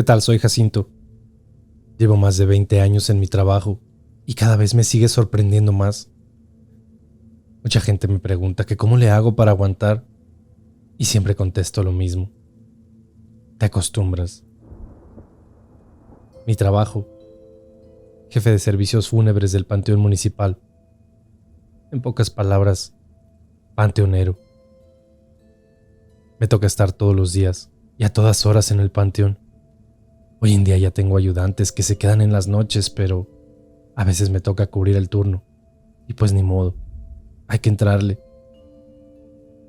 ¿Qué tal? Soy Jacinto. Llevo más de 20 años en mi trabajo y cada vez me sigue sorprendiendo más. Mucha gente me pregunta que cómo le hago para aguantar y siempre contesto lo mismo. Te acostumbras. Mi trabajo, jefe de servicios fúnebres del Panteón Municipal. En pocas palabras, panteonero. Me toca estar todos los días y a todas horas en el panteón. Hoy en día ya tengo ayudantes que se quedan en las noches, pero a veces me toca cubrir el turno. Y pues ni modo, hay que entrarle.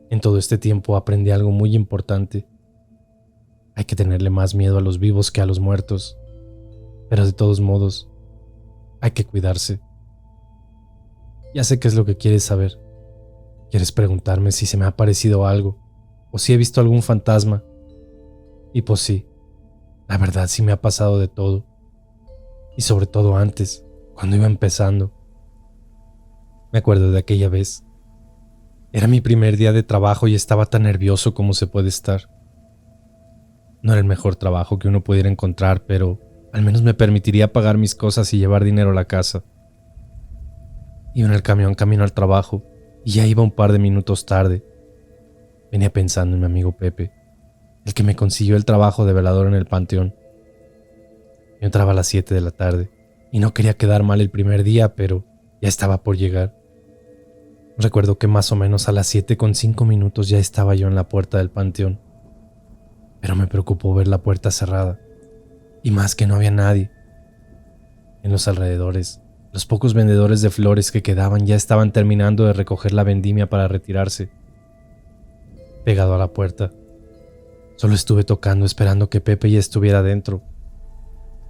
En todo este tiempo aprendí algo muy importante. Hay que tenerle más miedo a los vivos que a los muertos. Pero de todos modos, hay que cuidarse. Ya sé qué es lo que quieres saber. Quieres preguntarme si se me ha aparecido algo o si he visto algún fantasma. Y pues sí, la verdad sí me ha pasado de todo. Y sobre todo antes, cuando iba empezando. Me acuerdo de aquella vez. Era mi primer día de trabajo y estaba tan nervioso como se puede estar. No era el mejor trabajo que uno pudiera encontrar, pero al menos me permitiría pagar mis cosas y llevar dinero a la casa. Iba en el camión camino al trabajo y ya iba un par de minutos tarde. Venía pensando en mi amigo Pepe, el que me consiguió el trabajo de velador en el panteón. Yo entraba a las 7 de la tarde y no quería quedar mal el primer día, pero ya estaba por llegar. Recuerdo que más o menos a las 7:05 ya estaba yo en la puerta del panteón. Pero me preocupó ver la puerta cerrada, y más que no había nadie. En los alrededores, los pocos vendedores de flores que quedaban ya estaban terminando de recoger la vendimia para retirarse. Pegado a la puerta, solo estuve tocando esperando que Pepe ya estuviera dentro,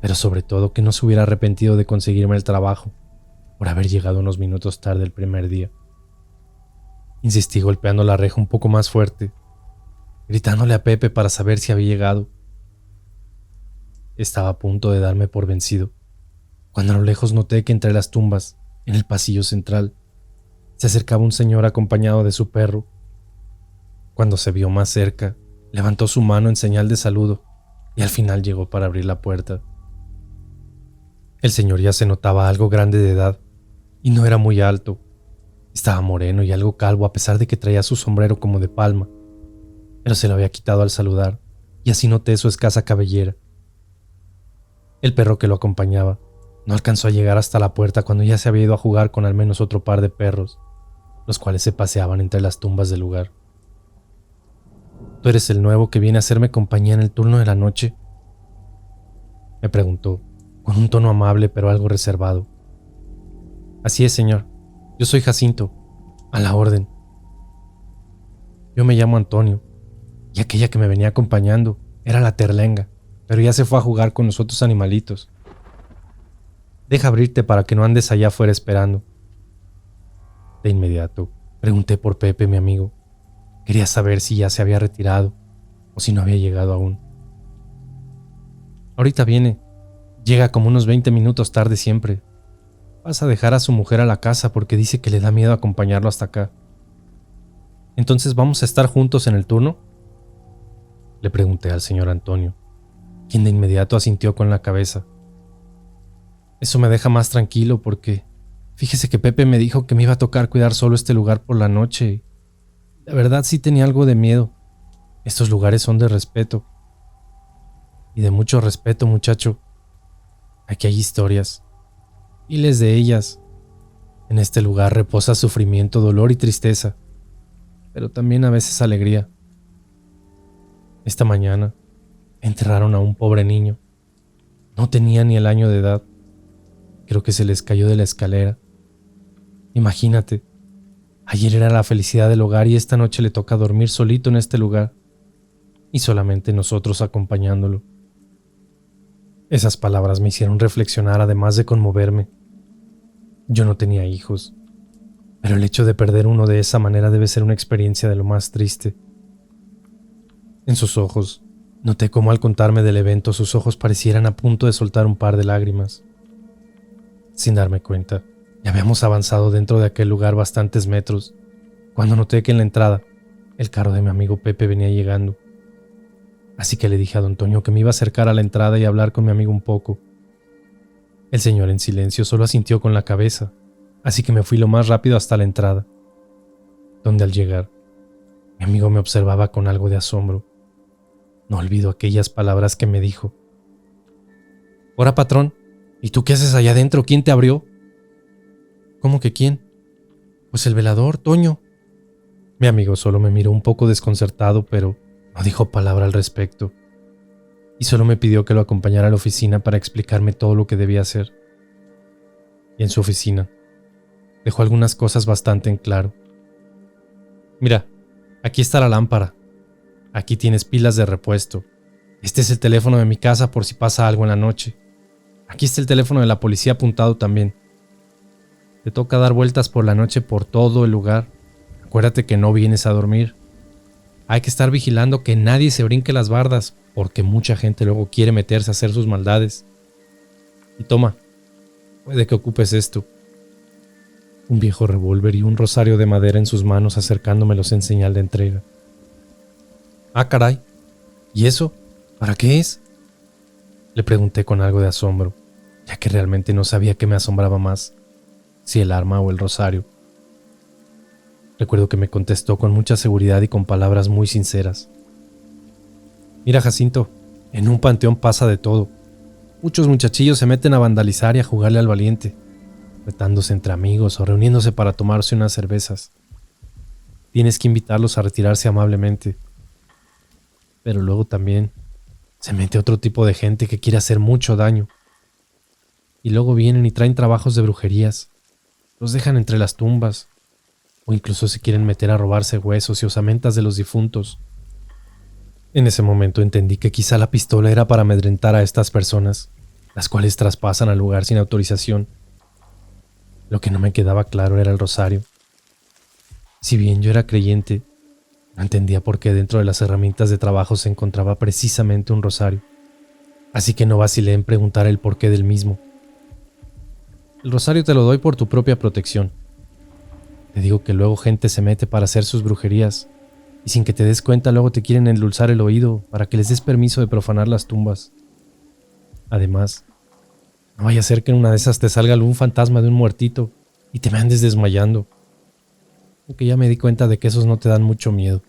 pero sobre todo que no se hubiera arrepentido de conseguirme el trabajo por haber llegado unos minutos tarde el primer día. Insistí golpeando la reja un poco más fuerte, gritándole a Pepe para saber si había llegado. Estaba a punto de darme por vencido, cuando a lo lejos noté que entre las tumbas, en el pasillo central, se acercaba un señor acompañado de su perro. Cuando se vio más cerca, levantó su mano en señal de saludo y al final llegó para abrir la puerta. El señor ya se notaba algo grande de edad y no era muy alto. Estaba moreno y algo calvo a pesar de que traía su sombrero como de palma, pero se lo había quitado al saludar y así noté su escasa cabellera. El perro que lo acompañaba no alcanzó a llegar hasta la puerta cuando ya se había ido a jugar con al menos otro par de perros, los cuales se paseaban entre las tumbas del lugar. ¿Tú eres el nuevo que viene a hacerme compañía en el turno de la noche?, me preguntó, con un tono amable pero algo reservado. Así es, señor. Yo soy Jacinto, a la orden. Yo me llamo Antonio, y aquella que me venía acompañando era la terlenga, pero ya se fue a jugar con los otros animalitos. Deja abrirte para que no andes allá afuera esperando. De inmediato, pregunté por Pepe, mi amigo. Quería saber si ya se había retirado o si no había llegado aún. Ahorita viene. Llega como unos 20 minutos tarde siempre. Vas a dejar a su mujer a la casa porque dice que le da miedo acompañarlo hasta acá. ¿Entonces vamos a estar juntos en el turno?, le pregunté al señor Antonio, quien de inmediato asintió con la cabeza. Eso me deja más tranquilo porque fíjese que Pepe me dijo que me iba a tocar cuidar solo este lugar por la noche. La verdad sí tenía algo de miedo. Estos lugares son de respeto. Y de mucho respeto, muchacho. Aquí hay historias. Miles de ellas. En este lugar reposa sufrimiento, dolor y tristeza. Pero también a veces alegría. Esta mañana enterraron a un pobre niño. No tenía ni el año de edad. Creo que se les cayó de la escalera. Imagínate. Ayer era la felicidad del hogar y esta noche le toca dormir solito en este lugar. Y solamente nosotros acompañándolo. Esas palabras me hicieron reflexionar además de conmoverme. Yo no tenía hijos, pero el hecho de perder uno de esa manera debe ser una experiencia de lo más triste. En sus ojos, noté cómo al contarme del evento sus ojos parecieran a punto de soltar un par de lágrimas. Sin darme cuenta, ya habíamos avanzado dentro de aquel lugar bastantes metros, cuando noté que en la entrada, el carro de mi amigo Pepe venía llegando. así que le dije a don Toño que me iba a acercar a la entrada y hablar con mi amigo un poco. El señor en silencio solo asintió con la cabeza, así que me fui lo más rápido hasta la entrada, donde al llegar, mi amigo me observaba con algo de asombro. No olvido aquellas palabras que me dijo. «Ora, patrón, ¿y tú qué haces allá adentro? ¿Quién te abrió?» «¿Cómo que quién?» «Pues el velador, Toño». Mi amigo solo me miró un poco desconcertado, pero no dijo palabra al respecto, y solo me pidió que lo acompañara a la oficina para explicarme todo lo que debía hacer. Y en su oficina dejó algunas cosas bastante en claro. «Mira, aquí está la lámpara. Aquí tienes pilas de repuesto. Este es el teléfono de mi casa por si pasa algo en la noche. Aquí está el teléfono de la policía apuntado también. Te toca dar vueltas por la noche por todo el lugar. Acuérdate que no vienes a dormir. Hay que estar vigilando que nadie se brinque las bardas, porque mucha gente luego quiere meterse a hacer sus maldades. Y toma, puede que ocupes esto». Un viejo revólver y un rosario de madera en sus manos, acercándomelos en señal de entrega. «Ah, caray. ¿Y eso? ¿Para qué es?», le pregunté con algo de asombro, ya que realmente no sabía qué me asombraba más, si el arma o el rosario. Recuerdo que me contestó con mucha seguridad y con palabras muy sinceras. «Mira, Jacinto, en un panteón pasa de todo. Muchos muchachillos se meten a vandalizar y a jugarle al valiente, retándose entre amigos o reuniéndose para tomarse unas cervezas. Tienes que invitarlos a retirarse amablemente. Pero luego también se mete otro tipo de gente que quiere hacer mucho daño. Y luego vienen y traen trabajos de brujerías, los dejan entre las tumbas, o incluso se quieren meter a robarse huesos y osamentas de los difuntos». En ese momento entendí que quizá la pistola era para amedrentar a estas personas, las cuales traspasan al lugar sin autorización. Lo que no me quedaba claro era el rosario. Si bien yo era creyente, no entendía por qué dentro de las herramientas de trabajo se encontraba precisamente un rosario, así que no vacilé en preguntar el porqué del mismo. «El rosario te lo doy por tu propia protección. Te digo que luego gente se mete para hacer sus brujerías, y sin que te des cuenta luego te quieren endulzar el oído para que les des permiso de profanar las tumbas. Además, no vaya a ser que en una de esas te salga algún fantasma de un muertito y te me andes desmayando. Aunque ya me di cuenta de que esos no te dan mucho miedo.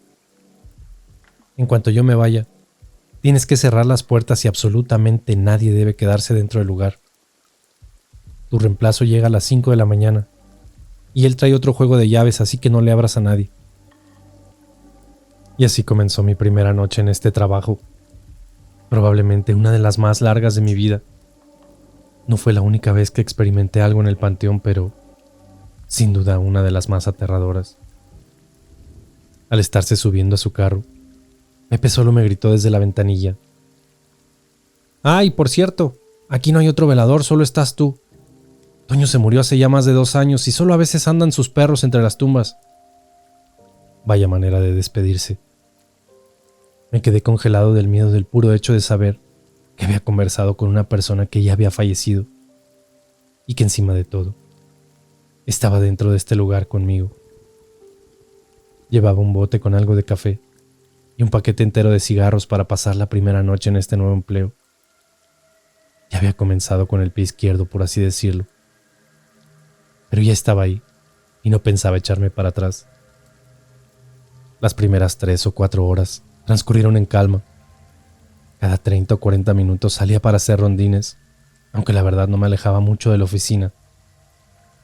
En cuanto yo me vaya, tienes que cerrar las puertas y absolutamente nadie debe quedarse dentro del lugar. Tu reemplazo llega a las 5 de la mañana y él trae otro juego de llaves, así que no le abras a nadie». Y así comenzó mi primera noche en este trabajo, probablemente una de las más largas de mi vida. No fue la única vez que experimenté algo en el panteón, pero sin duda una de las más aterradoras. Al estarse subiendo a su carro, Pepe solo me gritó desde la ventanilla: «¡Ay, por cierto! Aquí no hay otro velador, solo estás tú. Toño se murió hace ya más de 2 años y solo a veces andan sus perros entre las tumbas». Vaya manera de despedirse. Me quedé congelado del miedo del puro hecho de saber que había conversado con una persona que ya había fallecido y que encima de todo estaba dentro de este lugar conmigo. Llevaba un bote con algo de café y un paquete entero de cigarros para pasar la primera noche en este nuevo empleo. Ya había comenzado con el pie izquierdo, por así decirlo, pero ya estaba ahí y no pensaba echarme para atrás. Las primeras 3 o 4 horas transcurrieron en calma. Cada 30 o 40 minutos salía para hacer rondines, aunque la verdad no me alejaba mucho de la oficina.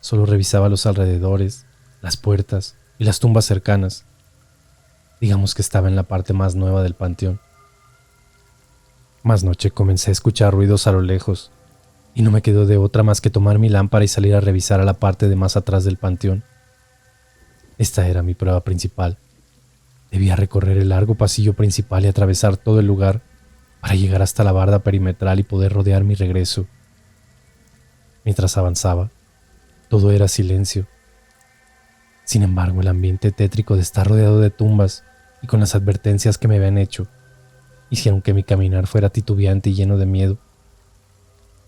Solo revisaba los alrededores, las puertas y las tumbas cercanas. Digamos que estaba en la parte más nueva del panteón. Más noche comencé a escuchar ruidos a lo lejos, y no me quedó de otra más que tomar mi lámpara y salir a revisar a la parte de más atrás del panteón. Esta era mi prueba principal. Debía recorrer el largo pasillo principal y atravesar todo el lugar para llegar hasta la barda perimetral y poder rodear mi regreso. Mientras avanzaba, todo era silencio. Sin embargo, el ambiente tétrico de estar rodeado de tumbas y con las advertencias que me habían hecho hicieron que mi caminar fuera titubeante y lleno de miedo.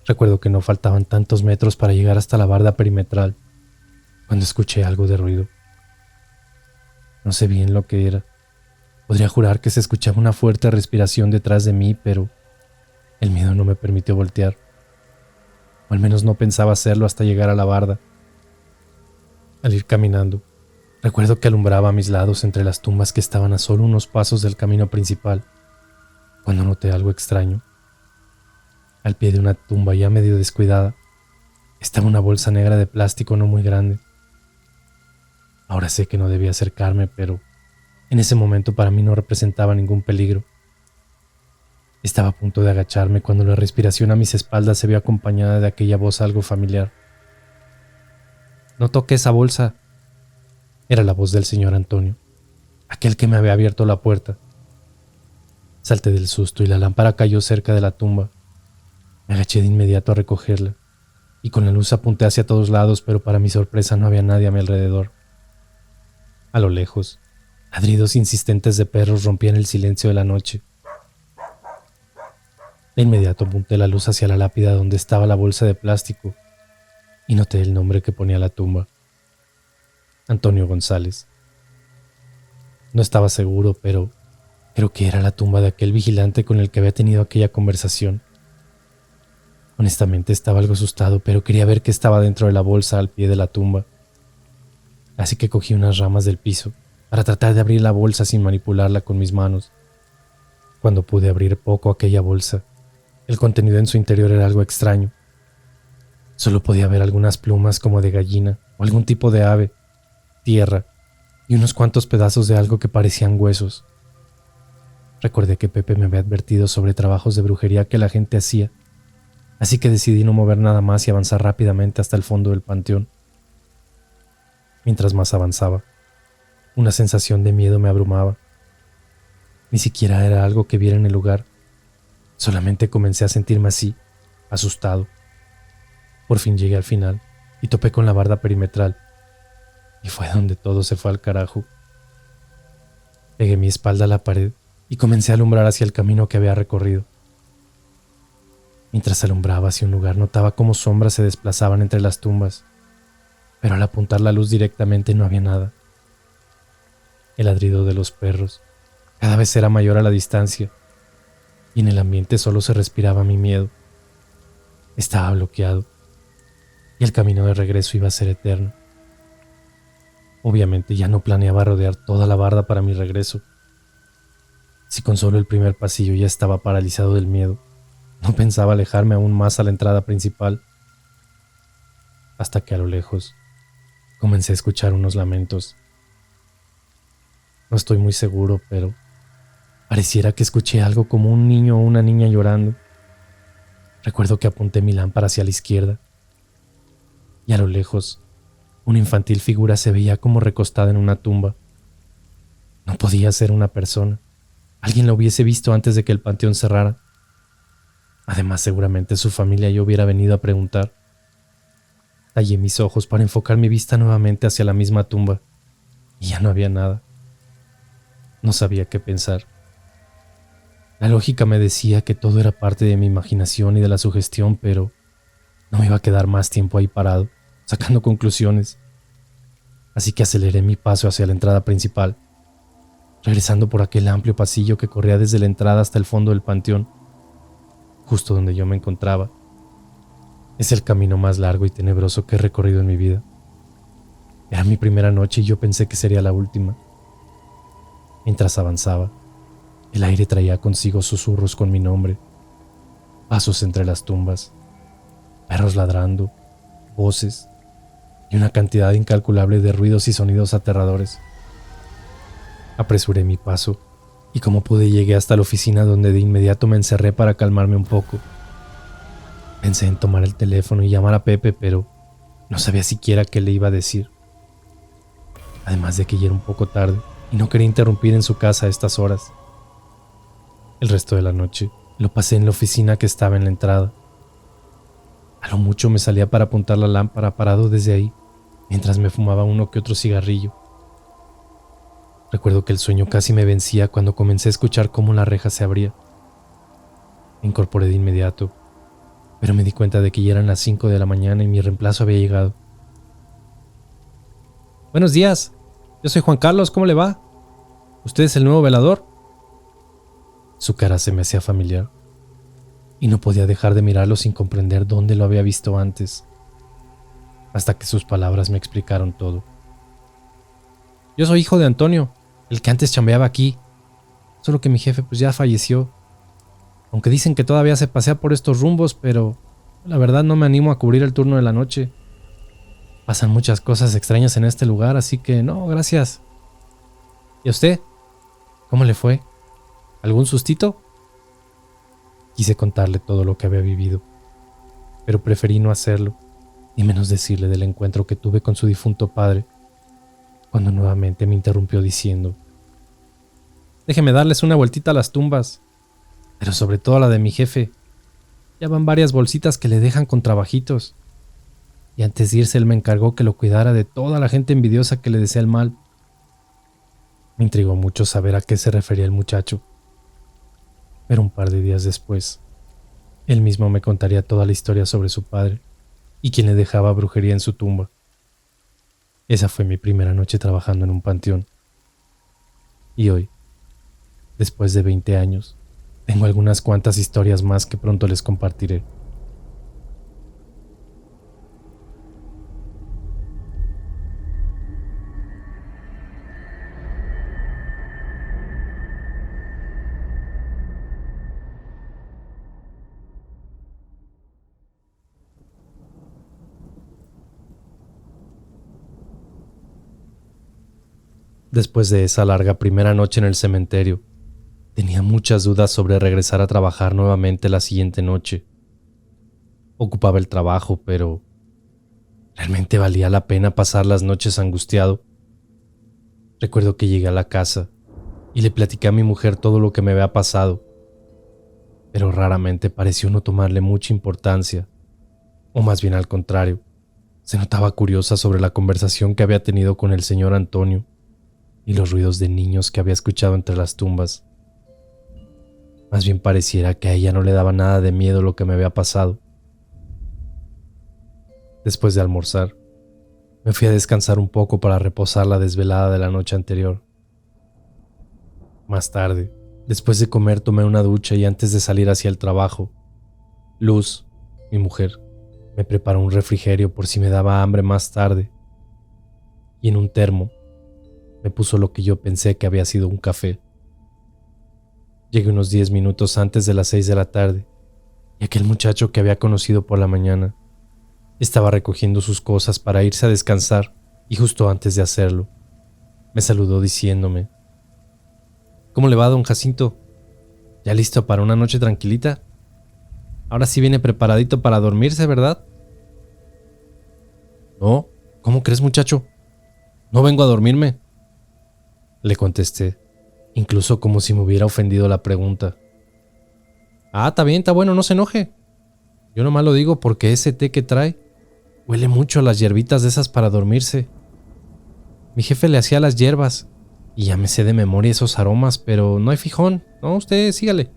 Recuerdo que no faltaban tantos metros para llegar hasta la barda perimetral cuando escuché algo de ruido. No sé bien lo que era. Podría jurar que se escuchaba una fuerte respiración detrás de mí, pero el miedo no me permitió voltear, o al menos no pensaba hacerlo hasta llegar a la barda. Al ir caminando, recuerdo que alumbraba a mis lados entre las tumbas que estaban a solo unos pasos del camino principal, cuando noté algo extraño. Al pie de una tumba ya medio descuidada, estaba una bolsa negra de plástico no muy grande. Ahora sé que no debía acercarme, pero en ese momento para mí no representaba ningún peligro. Estaba a punto de agacharme cuando la respiración a mis espaldas se vio acompañada de aquella voz algo familiar. «No toque esa bolsa». Era la voz del señor Antonio, aquel que me había abierto la puerta. Salté del susto y la lámpara cayó cerca de la tumba. Me agaché de inmediato a recogerla, y con la luz apunté hacia todos lados, pero para mi sorpresa no había nadie a mi alrededor. A lo lejos, ladridos insistentes de perros rompían el silencio de la noche. De inmediato apunté la luz hacia la lápida donde estaba la bolsa de plástico y noté el nombre que ponía la tumba: Antonio González. No estaba seguro, pero creo que era la tumba de aquel vigilante con el que había tenido aquella conversación. Honestamente estaba algo asustado, pero quería ver qué estaba dentro de la bolsa al pie de la tumba. Así que cogí unas ramas del piso para tratar de abrir la bolsa sin manipularla con mis manos. Cuando pude abrir poco aquella bolsa, el contenido en su interior era algo extraño. Solo podía ver algunas plumas como de gallina o algún tipo de ave, tierra y unos cuantos pedazos de algo que parecían huesos. Recordé que Pepe me había advertido sobre trabajos de brujería que la gente hacía, así que decidí no mover nada más y avanzar rápidamente hasta el fondo del panteón. Mientras más avanzaba, una sensación de miedo me abrumaba. Ni siquiera era algo que viera en el lugar, solamente comencé a sentirme así, asustado. Por fin llegué al final y topé con la barda perimetral, y fue donde todo se fue al carajo. Pegué mi espalda a la pared y comencé a alumbrar hacia el camino que había recorrido. Mientras alumbraba hacia un lugar, notaba cómo sombras se desplazaban entre las tumbas, pero al apuntar la luz directamente no había nada. El ladrido de los perros cada vez era mayor a la distancia, y en el ambiente solo se respiraba mi miedo. Estaba bloqueado, y el camino de regreso iba a ser eterno. Obviamente ya no planeaba rodear toda la barda para mi regreso. Si con solo el primer pasillo ya estaba paralizado del miedo, no pensaba alejarme aún más a la entrada principal, hasta que a lo lejos comencé a escuchar unos lamentos. No estoy muy seguro, pero pareciera que escuché algo como un niño o una niña llorando. Recuerdo que apunté mi lámpara hacia la izquierda, y a lo lejos una infantil figura se veía como recostada en una tumba. No podía ser una persona. Alguien la hubiese visto antes de que el panteón cerrara. Además, seguramente su familia ya hubiera venido a preguntar. Tallé mis ojos para enfocar mi vista nuevamente hacia la misma tumba, y ya no había nada. No sabía qué pensar. La lógica me decía que todo era parte de mi imaginación y de la sugestión, pero no me iba a quedar más tiempo ahí parado, sacando conclusiones. Así que aceleré mi paso hacia la entrada principal, regresando por aquel amplio pasillo que corría desde la entrada hasta el fondo del panteón, justo donde yo me encontraba. Es el camino más largo y tenebroso que he recorrido en mi vida. Era mi primera noche y yo pensé que sería la última. Mientras avanzaba, el aire traía consigo susurros con mi nombre, pasos entre las tumbas, perros ladrando, voces y una cantidad incalculable de ruidos y sonidos aterradores. Apresuré mi paso y como pude llegué hasta la oficina, donde de inmediato me encerré para calmarme un poco. Pensé en tomar el teléfono y llamar a Pepe, pero no sabía siquiera qué le iba a decir. Además de que ya era un poco tarde y no quería interrumpir en su casa a estas horas. El resto de la noche lo pasé en la oficina que estaba en la entrada. A lo mucho me salía para apuntar la lámpara parado desde ahí, mientras me fumaba uno que otro cigarrillo. Recuerdo que el sueño casi me vencía cuando comencé a escuchar cómo la reja se abría. Me incorporé de inmediato, pero me di cuenta de que ya eran las 5 de la mañana y mi reemplazo había llegado. «Buenos días, yo soy Juan Carlos, ¿cómo le va?», ¿Usted es el nuevo velador? Su cara se me hacía familiar y no podía dejar de mirarlo sin comprender dónde lo había visto antes, hasta que sus palabras me explicaron todo. Yo soy hijo de Antonio, el que antes chambeaba aquí, solo que mi jefe pues ya falleció. Aunque dicen que todavía se pasea por estos rumbos, pero la verdad no me animo a cubrir el turno de la noche. Pasan muchas cosas extrañas en este lugar, así que no, gracias. ¿Y a usted? ¿Cómo le fue? ¿Algún sustito? Quise contarle todo lo que había vivido, pero preferí no hacerlo, ni menos decirle del encuentro que tuve con su difunto padre, cuando nuevamente me interrumpió diciendo: déjeme darles una vueltita a las tumbas, pero sobre todo a la de mi jefe. Ya van varias bolsitas que le dejan con trabajitos. Y antes de irse él me encargó que lo cuidara de toda la gente envidiosa que le desea el mal. Me intrigó mucho saber a qué se refería el muchacho. Pero un par de días después, él mismo me contaría toda la historia sobre su padre y quien le dejaba brujería en su tumba. Esa fue mi primera noche trabajando en un panteón. Y hoy, después de 20 años, tengo algunas cuantas historias más que pronto les compartiré. Después de esa larga primera noche en el cementerio, tenía muchas dudas sobre regresar a trabajar nuevamente la siguiente noche. Ocupaba el trabajo, pero ¿realmente valía la pena pasar las noches angustiado? Recuerdo que llegué a la casa y le platiqué a mi mujer todo lo que me había pasado, pero raramente pareció no tomarle mucha importancia, o más bien al contrario, se notaba curiosa sobre la conversación que había tenido con el señor Antonio y los ruidos de niños que había escuchado entre las tumbas. Más bien pareciera que a ella no le daba nada de miedo lo que me había pasado. Después de almorzar, me fui a descansar un poco para reposar la desvelada de la noche anterior. Más tarde, después de comer, tomé una ducha y antes de salir hacia el trabajo, Luz, mi mujer, me preparó un refrigerio por si me daba hambre más tarde, y en un termo me puso lo que yo pensé que había sido un café. Llegué unos 10 minutos antes de las 6 de la tarde y aquel muchacho que había conocido por la mañana estaba recogiendo sus cosas para irse a descansar y justo antes de hacerlo, me saludó diciéndome: ¿cómo le va, don Jacinto? ¿Ya listo para una noche tranquilita? Ahora sí viene preparadito para dormirse, ¿verdad? No, ¿cómo crees, muchacho? No vengo a dormirme, le contesté, incluso como si me hubiera ofendido la pregunta. Ah, está bien, está bueno, no se enoje. Yo nomás lo digo porque ese té que trae huele mucho a las hierbitas de esas para dormirse. Mi jefe le hacía las hierbas y ya me sé de memoria esos aromas, pero no hay fijón. No, usted sígale.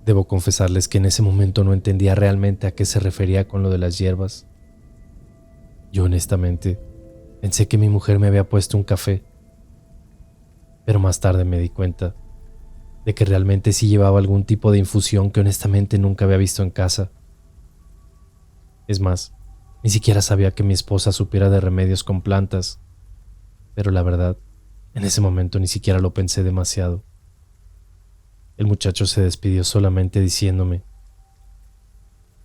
Debo confesarles que en ese momento no entendía realmente a qué se refería con lo de las hierbas. Yo honestamente pensé que mi mujer me había puesto un café, pero más tarde me di cuenta de que realmente sí llevaba algún tipo de infusión que honestamente nunca había visto en casa. Es más, ni siquiera sabía que mi esposa supiera de remedios con plantas, pero la verdad, en ese momento ni siquiera lo pensé demasiado. El muchacho se despidió solamente diciéndome: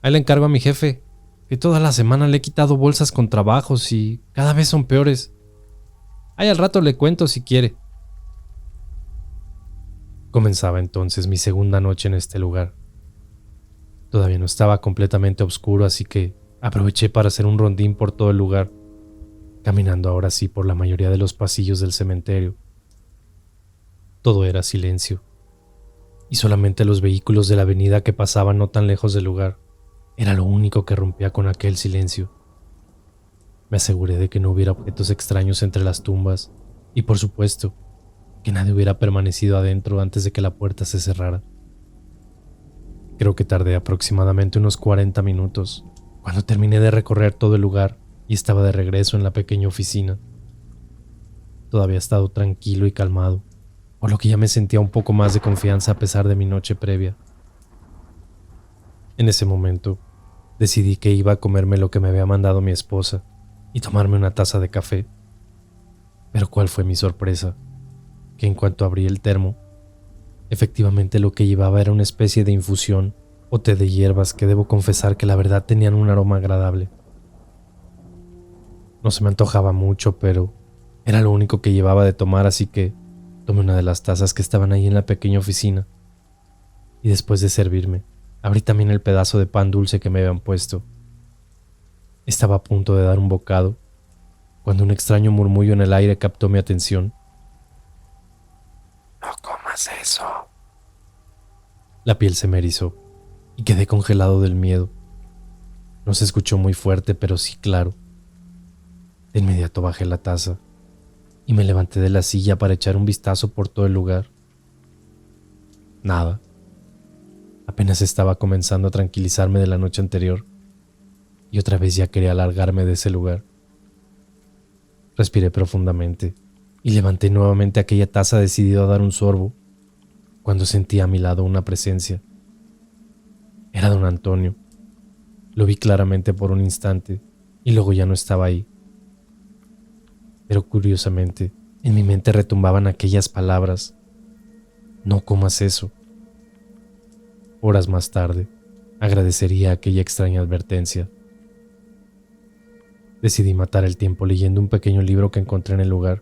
ahí le encargo a mi jefe, que toda la semana le he quitado bolsas con trabajos y cada vez son peores. Ahí al rato le cuento si quiere. Comenzaba entonces mi segunda noche en este lugar. Todavía no estaba completamente oscuro, así que aproveché para hacer un rondín por todo el lugar, caminando ahora sí por la mayoría de los pasillos del cementerio. Todo era silencio, y solamente los vehículos de la avenida que pasaban no tan lejos del lugar era lo único que rompía con aquel silencio. Me aseguré de que no hubiera objetos extraños entre las tumbas y, por supuesto, que nadie hubiera permanecido adentro antes de que la puerta se cerrara. Creo que tardé aproximadamente unos 40 minutos cuando terminé de recorrer todo el lugar y estaba de regreso en la pequeña oficina. todo había estado tranquilo y calmado, por lo que ya me sentía un poco más de confianza a pesar de mi noche previa. En ese momento, decidí que iba a comerme lo que me había mandado mi esposa y tomarme una taza de café. Pero ¿cuál fue mi sorpresa? Que en cuanto abrí el termo, efectivamente lo que llevaba era una especie de infusión o té de hierbas que debo confesar que la verdad tenían un aroma agradable. No se me antojaba mucho, pero era lo único que llevaba de tomar, así que tomé una de las tazas que estaban ahí en la pequeña oficina. Y después de servirme, abrí también el pedazo de pan dulce que me habían puesto. Estaba a punto de dar un bocado, cuando un extraño murmullo en el aire captó mi atención. No comas eso. La piel se me erizó y quedé congelado del miedo. No se escuchó muy fuerte, pero sí claro. De inmediato bajé la taza y me levanté de la silla para echar un vistazo por todo el lugar. Nada. Apenas estaba comenzando a tranquilizarme de la noche anterior y otra vez ya quería largarme de ese lugar. Respiré profundamente y levanté nuevamente aquella taza decidido a dar un sorbo, cuando sentí a mi lado una presencia. Era don Antonio. Lo vi claramente por un instante y luego ya no estaba ahí. Pero curiosamente, en mi mente retumbaban aquellas palabras: no comas eso. Horas más tarde, agradecería aquella extraña advertencia. Decidí matar el tiempo leyendo un pequeño libro que encontré en el lugar,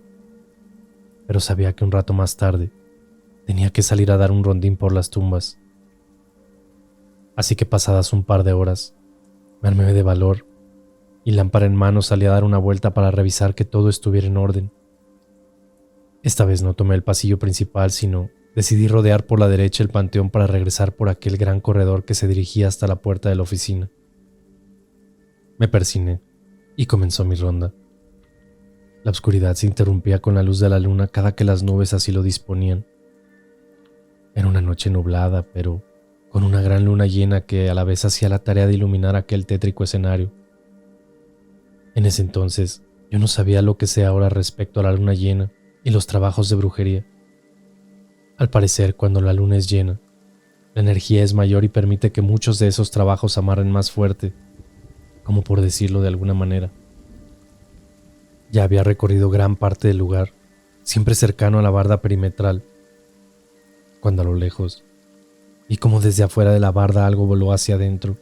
pero sabía que un rato más tarde tenía que salir a dar un rondín por las tumbas. Así que pasadas un par de horas, me armé de valor y lámpara en mano salí a dar una vuelta para revisar que todo estuviera en orden. Esta vez no tomé el pasillo principal, sino decidí rodear por la derecha el panteón para regresar por aquel gran corredor que se dirigía hasta la puerta de la oficina. Me persigné y comenzó mi ronda. La oscuridad se interrumpía con la luz de la luna cada que las nubes así lo disponían. Era una noche nublada, pero con una gran luna llena que a la vez hacía la tarea de iluminar aquel tétrico escenario. En ese entonces, yo no sabía lo que sé ahora respecto a la luna llena y los trabajos de brujería. Al parecer, cuando la luna es llena, la energía es mayor y permite que muchos de esos trabajos amarren más fuerte, como por decirlo de alguna manera. Ya había recorrido gran parte del lugar, siempre cercano a la barda perimetral, cuando a lo lejos vi como desde afuera de la barda algo voló hacia adentro.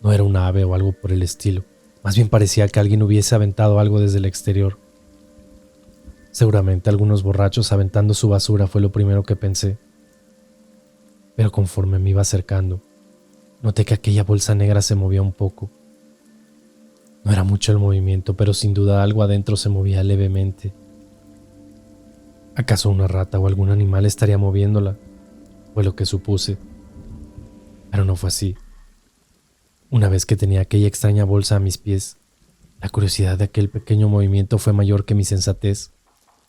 No era un ave o algo por el estilo, más bien parecía que alguien hubiese aventado algo desde el exterior. Seguramente algunos borrachos aventando su basura fue lo primero que pensé. Pero conforme me iba acercando, noté que aquella bolsa negra se movía un poco. No era mucho el movimiento, pero sin duda algo adentro se movía levemente. ¿Acaso una rata o algún animal estaría moviéndola? Fue lo que supuse. Pero no fue así. Una vez que tenía aquella extraña bolsa a mis pies, la curiosidad de aquel pequeño movimiento fue mayor que mi sensatez,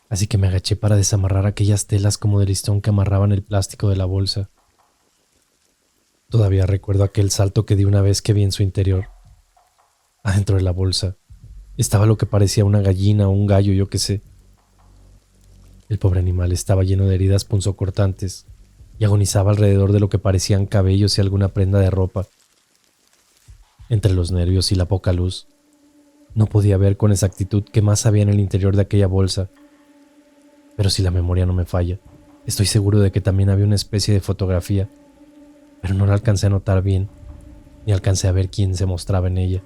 así que me agaché para desamarrar aquellas telas como de listón que amarraban el plástico de la bolsa. Todavía recuerdo aquel salto que di una vez que vi en su interior. Adentro de la bolsa estaba lo que parecía una gallina o un gallo, yo qué sé. El pobre animal estaba lleno de heridas punzocortantes y agonizaba alrededor de lo que parecían cabellos y alguna prenda de ropa. Entre los nervios y la poca luz, no podía ver con exactitud qué más había en el interior de aquella bolsa. Pero si la memoria no me falla, estoy seguro de que también había una especie de fotografía, pero no la alcancé a notar bien, ni alcancé a ver quién se mostraba en ella.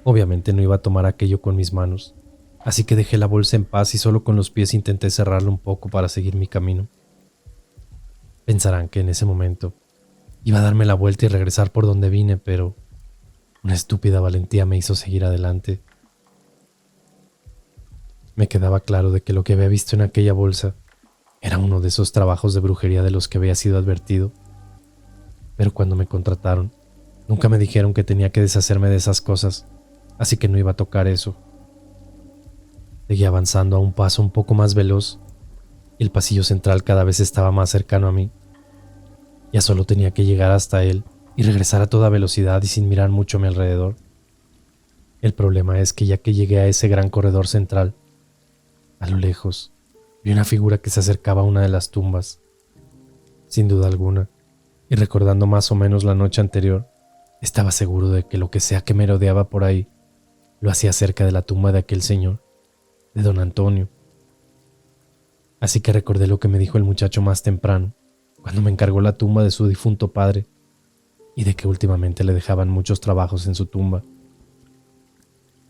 Obviamente no iba a tomar aquello con mis manos, así que dejé la bolsa en paz y solo con los pies intenté cerrarla un poco para seguir mi camino. Pensarán que en ese momento iba a darme la vuelta y regresar por donde vine, pero una estúpida valentía me hizo seguir adelante. Me quedaba claro de que lo que había visto en aquella bolsa era uno de esos trabajos de brujería de los que había sido advertido. Pero cuando me contrataron, nunca me dijeron que tenía que deshacerme de esas cosas, así que no iba a tocar eso. Seguí avanzando a un paso un poco más veloz y el pasillo central cada vez estaba más cercano a mí. Ya solo tenía que llegar hasta él y regresar a toda velocidad y sin mirar mucho a mi alrededor. El problema es que ya que llegué a ese gran corredor central, A lo lejos, vi una figura que se acercaba a una de las tumbas. Sin duda alguna, y recordando más o menos la noche anterior, estaba seguro de que lo que sea que merodeaba por ahí, lo hacía cerca de la tumba de aquel señor, de don Antonio. Así que recordé lo que me dijo el muchacho más temprano, cuando me encargó la tumba de su difunto padre, y de que últimamente le dejaban muchos trabajos en su tumba.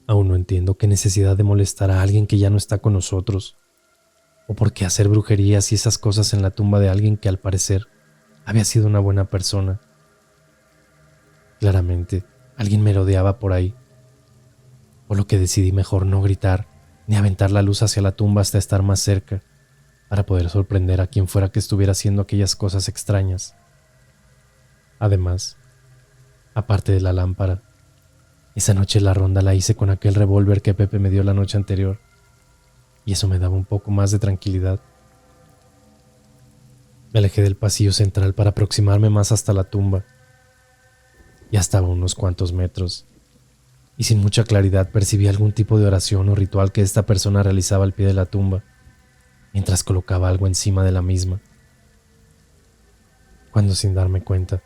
Aún no entiendo qué necesidad de molestar a alguien que ya no está con nosotros, o por qué hacer brujerías y esas cosas en la tumba de alguien que al parecer había sido una buena persona. Claramente, alguien merodeaba por ahí, por lo que decidí mejor no gritar ni aventar la luz hacia la tumba hasta estar más cerca, para poder sorprender a quien fuera que estuviera haciendo aquellas cosas extrañas. Además, aparte de la lámpara, esa noche la ronda la hice con aquel revólver que Pepe me dio la noche anterior, y eso me daba un poco más de tranquilidad. Me alejé del pasillo central para aproximarme más hasta la tumba. Ya estaba a unos cuantos metros, y sin mucha claridad percibí algún tipo de oración o ritual que esta persona realizaba al pie de la tumba, mientras colocaba algo encima de la misma. Cuando sin darme cuenta,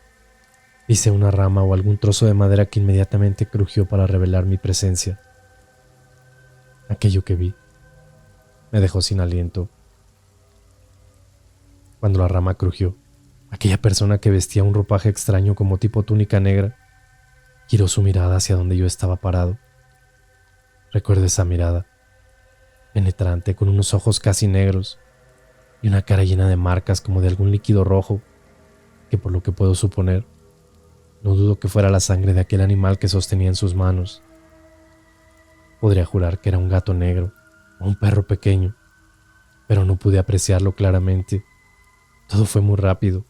pisé una rama o algún trozo de madera que inmediatamente crujió para revelar mi presencia. Aquello que vi me dejó sin aliento. Cuando la rama crujió, aquella persona que vestía un ropaje extraño como tipo túnica negra giró su mirada hacia donde yo estaba parado. Recuerdo esa mirada, penetrante, con unos ojos casi negros y una cara llena de marcas como de algún líquido rojo, que por lo que puedo suponer, no dudo que fuera la sangre de aquel animal que sostenía en sus manos. Podría jurar que era un gato negro o un perro pequeño, pero no pude apreciarlo claramente. Todo fue muy rápido.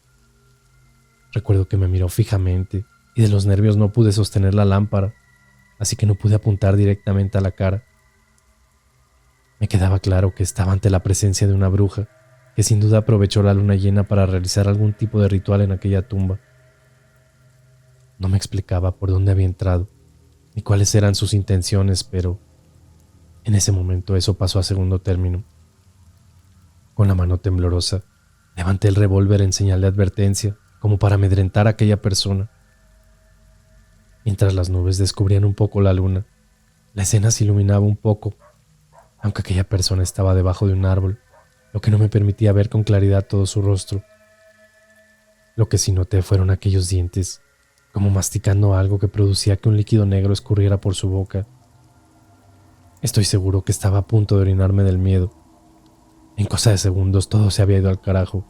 Recuerdo que me miró fijamente y de los nervios no pude sostener la lámpara, así que no pude apuntar directamente a la cara. Me quedaba claro que estaba ante la presencia de una bruja, que sin duda aprovechó la luna llena para realizar algún tipo de ritual en aquella tumba. No me explicaba por dónde había entrado, ni cuáles eran sus intenciones, pero en ese momento eso pasó a segundo término. Con la mano temblorosa, levanté el revólver en señal de advertencia, como para amedrentar a aquella persona. Mientras las nubes descubrían un poco la luna, la escena se iluminaba un poco, aunque aquella persona estaba debajo de un árbol, lo que no me permitía ver con claridad todo su rostro. Lo que sí noté fueron aquellos dientes, como masticando algo que producía que un líquido negro escurriera por su boca. Estoy seguro que estaba a punto de orinarme del miedo. En cosa de segundos todo se había ido al carajo.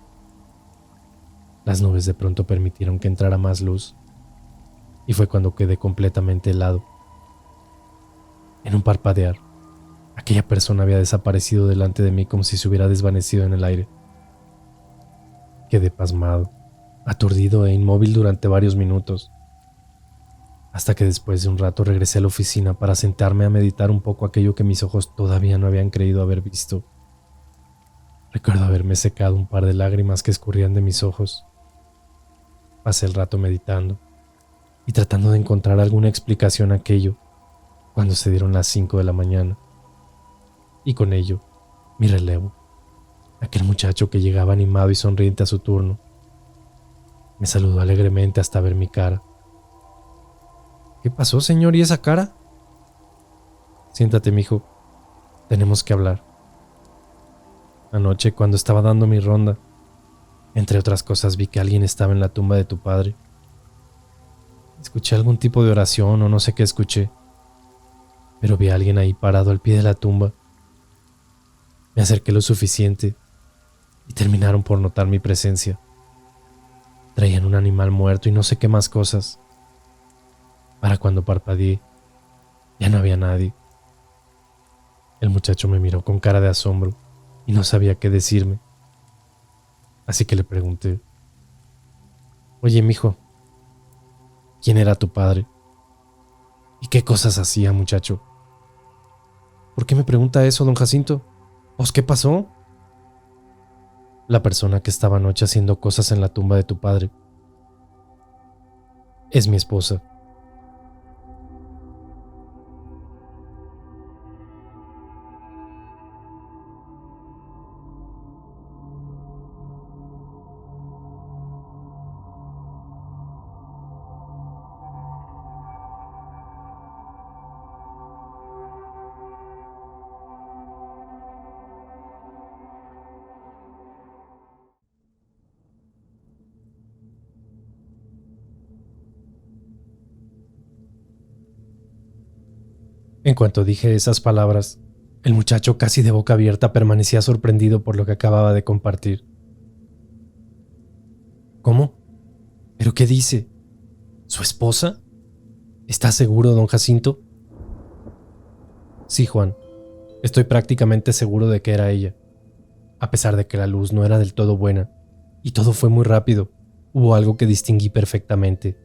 Las nubes de pronto permitieron que entrara más luz, y fue cuando quedé completamente helado. En un parpadear, aquella persona había desaparecido delante de mí como si se hubiera desvanecido en el aire. Quedé pasmado, aturdido e inmóvil durante varios minutos, hasta que después de un rato regresé a la oficina para sentarme a meditar un poco aquello que mis ojos todavía no habían creído haber visto. Recuerdo haberme secado un par de lágrimas que escurrían de mis ojos. Pasé el rato meditando y tratando de encontrar alguna explicación a aquello cuando se dieron las 5 de la mañana. Y con ello, mi relevo, aquel muchacho que llegaba animado y sonriente a su turno, me saludó alegremente hasta ver mi cara. ¿Qué pasó, señor? ¿Y esa cara? Siéntate, mijo. Tenemos que hablar. Anoche, cuando estaba dando mi ronda, entre otras cosas, vi que alguien estaba en la tumba de tu padre. Escuché algún tipo de oración o no sé qué escuché, pero vi a alguien ahí parado al pie de la tumba. Me acerqué lo suficiente y terminaron por notar mi presencia. Traían un animal muerto y no sé qué más cosas. Para cuando parpadeé, ya no había nadie. El muchacho me miró con cara de asombro y no sabía qué decirme. Así que le pregunté: Oye, mijo, ¿quién era tu padre? ¿Y qué cosas hacía, muchacho? ¿Por qué me pregunta eso, don Jacinto? ¿Pues qué pasó? La persona que estaba anoche haciendo cosas en la tumba de tu padre es mi esposa. En cuanto dije esas palabras, el muchacho casi de boca abierta permanecía sorprendido por lo que acababa de compartir. ¿Cómo? ¿Pero qué dice? ¿Su esposa? ¿Está seguro, don Jacinto? Sí, Juan. Estoy prácticamente seguro de que era ella. A pesar de que la luz no era del todo buena, y todo fue muy rápido, hubo algo que distinguí perfectamente.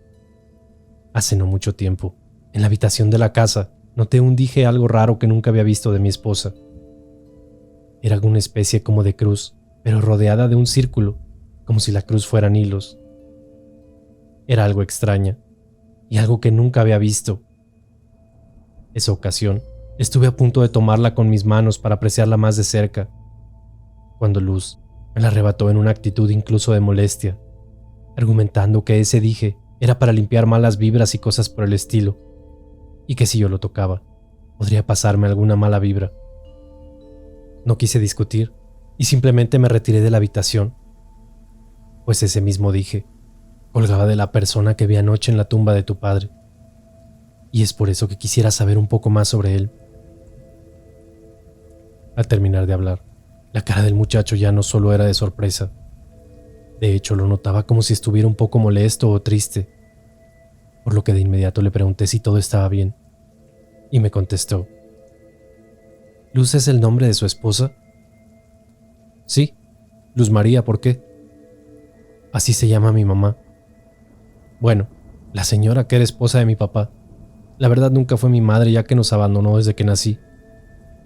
Hace no mucho tiempo, en la habitación de la casa, noté un dije algo raro que nunca había visto de mi esposa. Era una especie como de cruz, pero rodeada de un círculo, como si la cruz fueran hilos. Era algo extraña, y algo que nunca había visto. Esa ocasión, estuve a punto de tomarla con mis manos para apreciarla más de cerca, cuando Luz me la arrebató en una actitud incluso de molestia, argumentando que ese dije era para limpiar malas vibras y cosas por el estilo, y que si yo lo tocaba, podría pasarme alguna mala vibra. No quise discutir y simplemente me retiré de la habitación, pues ese mismo dije colgaba de la persona que vi anoche en la tumba de tu padre, y es por eso que quisiera saber un poco más sobre él. Al terminar de hablar, la cara del muchacho ya no solo era de sorpresa. De hecho, lo notaba como si estuviera un poco molesto o triste, por lo que de inmediato le pregunté si todo estaba bien, y me contestó: ¿Luz es el nombre de su esposa? Sí, Luz María, ¿por qué? Así se llama mi mamá. Bueno, la señora que era esposa de mi papá. La verdad nunca fue mi madre, ya que nos abandonó desde que nací,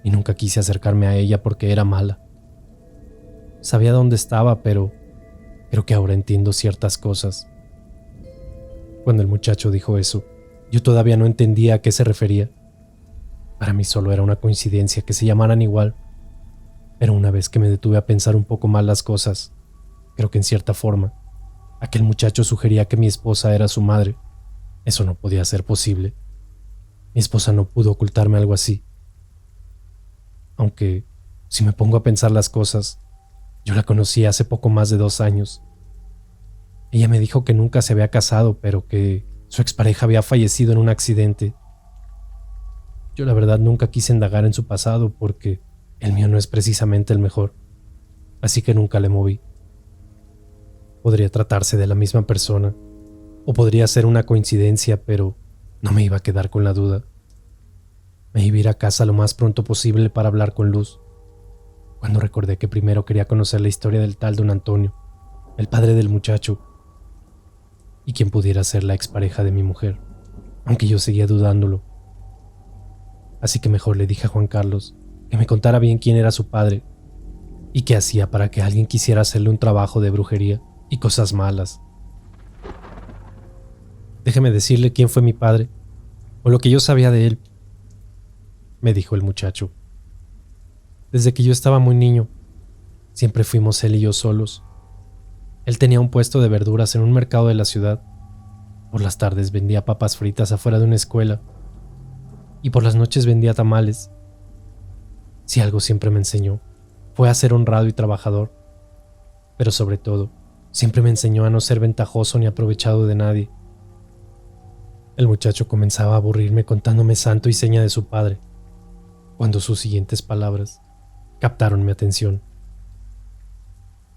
y nunca quise acercarme a ella porque era mala. Sabía dónde estaba, pero creo que ahora entiendo ciertas cosas. Cuando el muchacho dijo eso, yo todavía no entendía a qué se refería. Para mí solo era una coincidencia que se llamaran igual, pero una vez que me detuve a pensar un poco más las cosas, creo que en cierta forma, aquel muchacho sugería que mi esposa era su madre. Eso no podía ser posible. Mi esposa no pudo ocultarme algo así. Aunque, si me pongo a pensar las cosas, yo la conocí hace poco más de 2 años. Ella me dijo que nunca se había casado, pero que su expareja había fallecido en un accidente. Yo la verdad nunca quise indagar en su pasado porque el mío no es precisamente el mejor, así que nunca le moví. Podría tratarse de la misma persona, o podría ser una coincidencia, pero no me iba a quedar con la duda. Me iba a ir a casa lo más pronto posible para hablar con Luz, cuando recordé que primero quería conocer la historia del tal don Antonio, el padre del muchacho, y quien pudiera ser la expareja de mi mujer, aunque yo seguía dudándolo. Así que mejor le dije a Juan Carlos que me contara bien quién era su padre y qué hacía para que alguien quisiera hacerle un trabajo de brujería y cosas malas. Déjeme decirle quién fue mi padre, o lo que yo sabía de él, me dijo el muchacho. Desde que yo estaba muy niño, siempre fuimos él y yo solos. Él tenía un puesto de verduras en un mercado de la ciudad. Por las tardes vendía papas fritas afuera de una escuela, y por las noches vendía tamales. Si algo siempre me enseñó, fue a ser honrado y trabajador, pero sobre todo, siempre me enseñó a no ser ventajoso ni aprovechado de nadie. El muchacho comenzaba a aburrirme contándome santo y seña de su padre, cuando sus siguientes palabras captaron mi atención.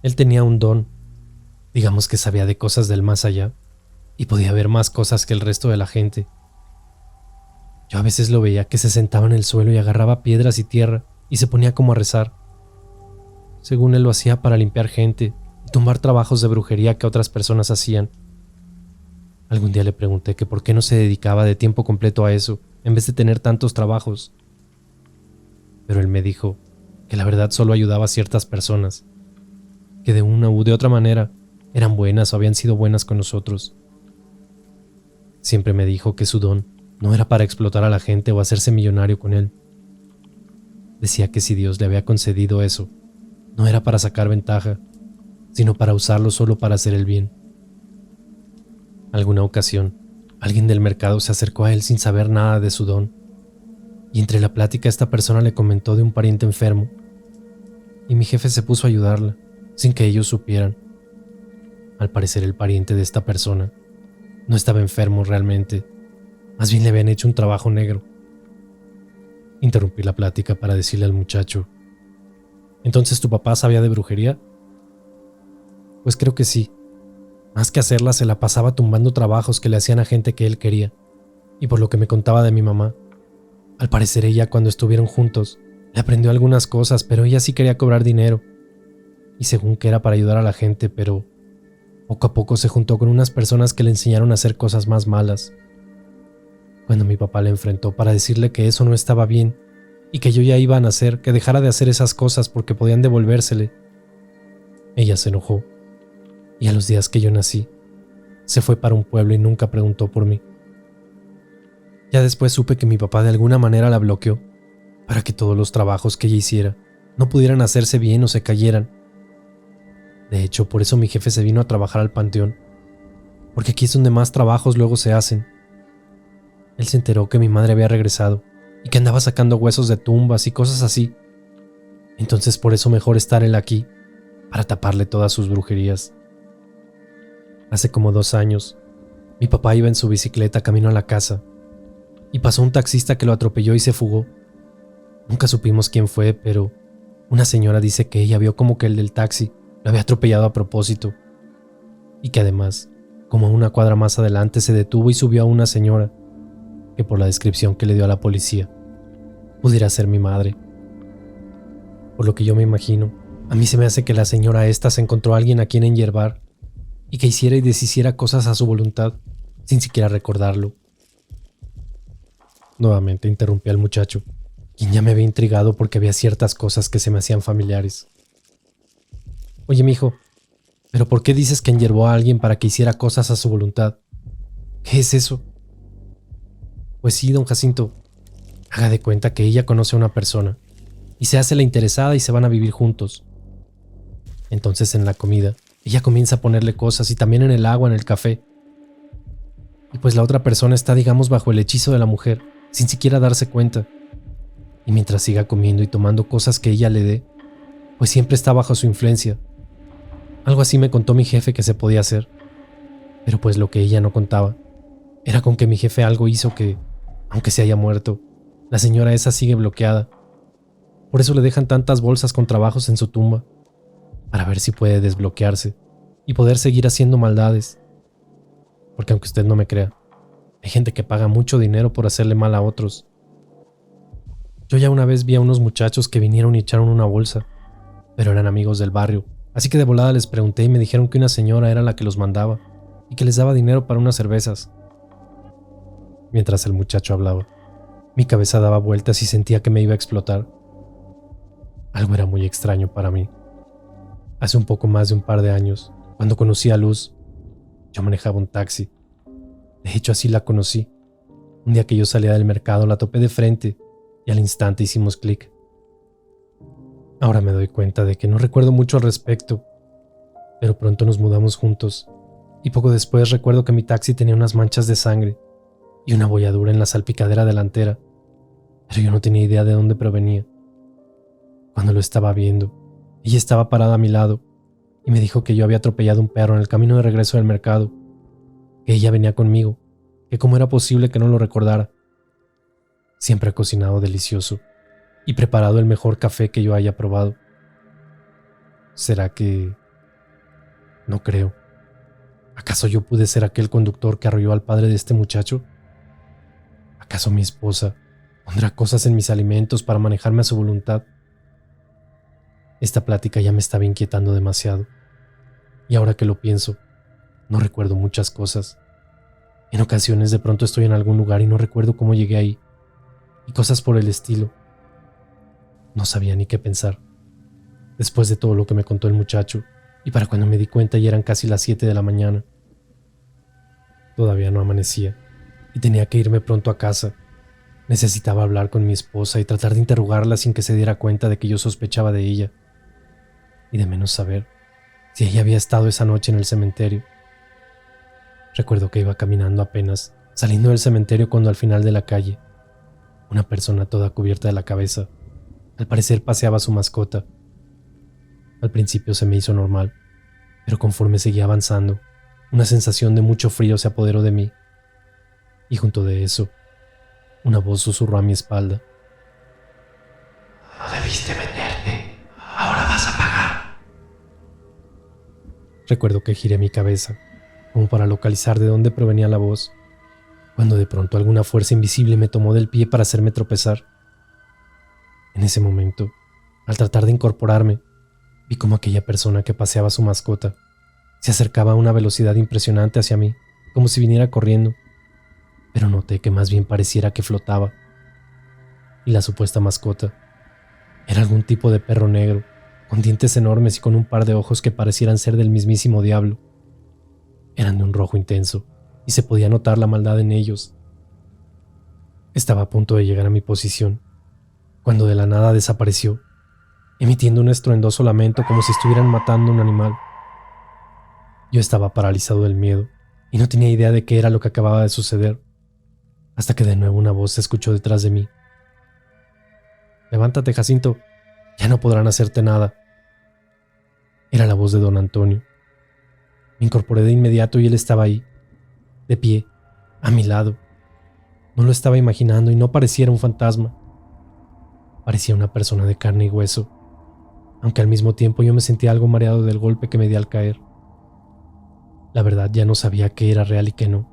Él tenía un don, digamos que sabía de cosas del más allá, y podía ver más cosas que el resto de la gente. Yo a veces lo veía que se sentaba en el suelo y agarraba piedras y tierra y se ponía como a rezar. Según él lo hacía para limpiar gente y tumbar trabajos de brujería que otras personas hacían. Algún día le pregunté que por qué no se dedicaba de tiempo completo a eso en vez de tener tantos trabajos. Pero él me dijo que la verdad solo ayudaba a ciertas personas, que de una u de otra manera eran buenas o habían sido buenas con nosotros. Siempre me dijo que su don no era para explotar a la gente o hacerse millonario con él. Decía que si Dios le había concedido eso, no era para sacar ventaja, sino para usarlo solo para hacer el bien. Alguna ocasión, alguien del mercado se acercó a él sin saber nada de su don, y entre la plática esta persona le comentó de un pariente enfermo, y mi jefe se puso a ayudarla, sin que ellos supieran. Al parecer el pariente de esta persona no estaba enfermo realmente, más bien le habían hecho un trabajo negro. Interrumpí la plática para decirle al muchacho: ¿entonces tu papá sabía de brujería? Pues creo que sí. Más que hacerla, se la pasaba tumbando trabajos que le hacían a gente que él quería. Y por lo que me contaba de mi mamá, al parecer ella, cuando estuvieron juntos, le aprendió algunas cosas, pero ella sí quería cobrar dinero. Y según que era para ayudar a la gente, pero poco a poco se juntó con unas personas que le enseñaron a hacer cosas más malas. Cuando mi papá le enfrentó para decirle que eso no estaba bien y que yo ya iba a nacer, que dejara de hacer esas cosas porque podían devolvérsele, ella se enojó y a los días que yo nací, se fue para un pueblo y nunca preguntó por mí. Ya después supe que mi papá de alguna manera la bloqueó para que todos los trabajos que ella hiciera no pudieran hacerse bien o se cayeran. De hecho, por eso mi jefe se vino a trabajar al panteón, porque aquí es donde más trabajos luego se hacen. Él se enteró que mi madre había regresado y que andaba sacando huesos de tumbas y cosas así. Entonces por eso mejor estar él aquí, para taparle todas sus brujerías. Hace como 2 años, mi papá iba en su bicicleta camino a la casa y pasó un taxista que lo atropelló y se fugó. Nunca supimos quién fue, pero una señora dice que ella vio como que el del taxi lo había atropellado a propósito y que además, como a una cuadra más adelante, se detuvo y subió a una señora que por la descripción que le dio a la policía pudiera ser mi madre. Por lo que yo me imagino, a mí se me hace que la señora esta se encontró a alguien a quien enyervar y que hiciera y deshiciera cosas a su voluntad sin siquiera recordarlo. Nuevamente interrumpí al muchacho, quien ya me había intrigado porque había ciertas cosas que se me hacían familiares. Oye, mijo, ¿pero por qué dices que enyerbó a alguien para que hiciera cosas a su voluntad? ¿Qué es eso? Pues sí, don Jacinto. Haga de cuenta que ella conoce a una persona y se hace la interesada y se van a vivir juntos. Entonces en la comida, ella comienza a ponerle cosas y también en el agua, en el café. Y pues la otra persona está, digamos, bajo el hechizo de la mujer, sin siquiera darse cuenta. Y mientras siga comiendo y tomando cosas que ella le dé, pues siempre está bajo su influencia. Algo así me contó mi jefe que se podía hacer. Pero pues lo que ella no contaba era con que mi jefe algo hizo que, aunque se haya muerto, la señora esa sigue bloqueada. Por eso le dejan tantas bolsas con trabajos en su tumba, para ver si puede desbloquearse y poder seguir haciendo maldades. Porque aunque usted no me crea, hay gente que paga mucho dinero por hacerle mal a otros. Yo ya una vez vi a unos muchachos que vinieron y echaron una bolsa, pero eran amigos del barrio, así que de volada les pregunté y me dijeron que una señora era la que los mandaba y que les daba dinero para unas cervezas. Mientras el muchacho hablaba, mi cabeza daba vueltas y sentía que me iba a explotar. Algo era muy extraño para mí. Hace un poco más de un par de años, cuando conocí a Luz, yo manejaba un taxi. De hecho, así la conocí. Un día que yo salía del mercado, la topé de frente y al instante hicimos clic. Ahora me doy cuenta de que no recuerdo mucho al respecto, pero pronto nos mudamos juntos y poco después recuerdo que mi taxi tenía unas manchas de sangre y una bolladura en la salpicadera delantera, pero yo no tenía idea de dónde provenía. Cuando lo estaba viendo, ella estaba parada a mi lado y me dijo que yo había atropellado un perro en el camino de regreso del mercado, que ella venía conmigo, que cómo era posible que no lo recordara. Siempre ha cocinado delicioso y preparado el mejor café que yo haya probado. ¿Será que...? No creo. ¿Acaso yo pude ser aquel conductor que arrolló al padre de este muchacho? ¿Acaso mi esposa pondrá cosas en mis alimentos para manejarme a su voluntad? Esta plática ya me estaba inquietando demasiado. Y ahora que lo pienso, no recuerdo muchas cosas. En ocasiones de pronto estoy en algún lugar y no recuerdo cómo llegué ahí. Y cosas por el estilo. No sabía ni qué pensar. Después de todo lo que me contó el muchacho, y para cuando me di cuenta ya eran casi las 7 de la mañana. Todavía no amanecía, y tenía que irme pronto a casa. Necesitaba hablar con mi esposa y tratar de interrogarla sin que se diera cuenta de que yo sospechaba de ella. Y de menos saber si ella había estado esa noche en el cementerio. Recuerdo que iba caminando apenas, saliendo del cementerio cuando al final de la calle, una persona toda cubierta de la cabeza, al parecer paseaba a su mascota. Al principio se me hizo normal, pero conforme seguía avanzando, una sensación de mucho frío se apoderó de mí. Y junto de eso, una voz susurró a mi espalda: No debiste venderte. Ahora vas a pagar. Recuerdo que giré mi cabeza, como para localizar de dónde provenía la voz, cuando de pronto alguna fuerza invisible me tomó del pie para hacerme tropezar. En ese momento, al tratar de incorporarme, vi como aquella persona que paseaba a su mascota se acercaba a una velocidad impresionante hacia mí, como si viniera corriendo, pero noté que más bien pareciera que flotaba. Y la supuesta mascota era algún tipo de perro negro, con dientes enormes y con un par de ojos que parecieran ser del mismísimo diablo. Eran de un rojo intenso, y se podía notar la maldad en ellos. Estaba a punto de llegar a mi posición, cuando de la nada desapareció, emitiendo un estruendoso lamento como si estuvieran matando a un animal. Yo estaba paralizado del miedo, y no tenía idea de qué era lo que acababa de suceder, hasta que de nuevo una voz se escuchó detrás de mí. «Levántate, Jacinto, ya no podrán hacerte nada». Era la voz de don Antonio. Me incorporé de inmediato y él estaba ahí, de pie, a mi lado. No lo estaba imaginando y no pareciera un fantasma. Parecía una persona de carne y hueso, aunque al mismo tiempo yo me sentía algo mareado del golpe que me di al caer. La verdad ya no sabía qué era real y qué no.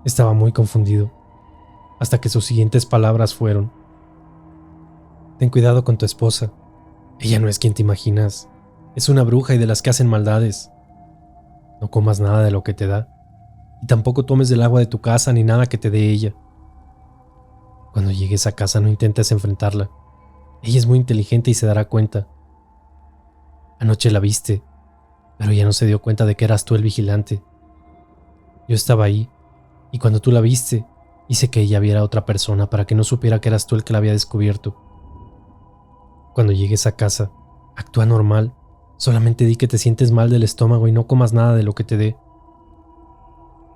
Estaba muy confundido, hasta que sus siguientes palabras fueron: «Ten cuidado con tu esposa. Ella no es quien te imaginas. Es una bruja y de las que hacen maldades. No comas nada de lo que te da, y tampoco tomes del agua de tu casa ni nada que te dé ella. Cuando llegues a casa no intentes enfrentarla. Ella es muy inteligente y se dará cuenta. Anoche la viste, pero ella no se dio cuenta de que eras tú el vigilante. Yo estaba ahí, y cuando tú la viste, hice que ella viera a otra persona para que no supiera que eras tú el que la había descubierto. Cuando llegues a casa, actúa normal. Solamente di que te sientes mal del estómago y no comas nada de lo que te dé.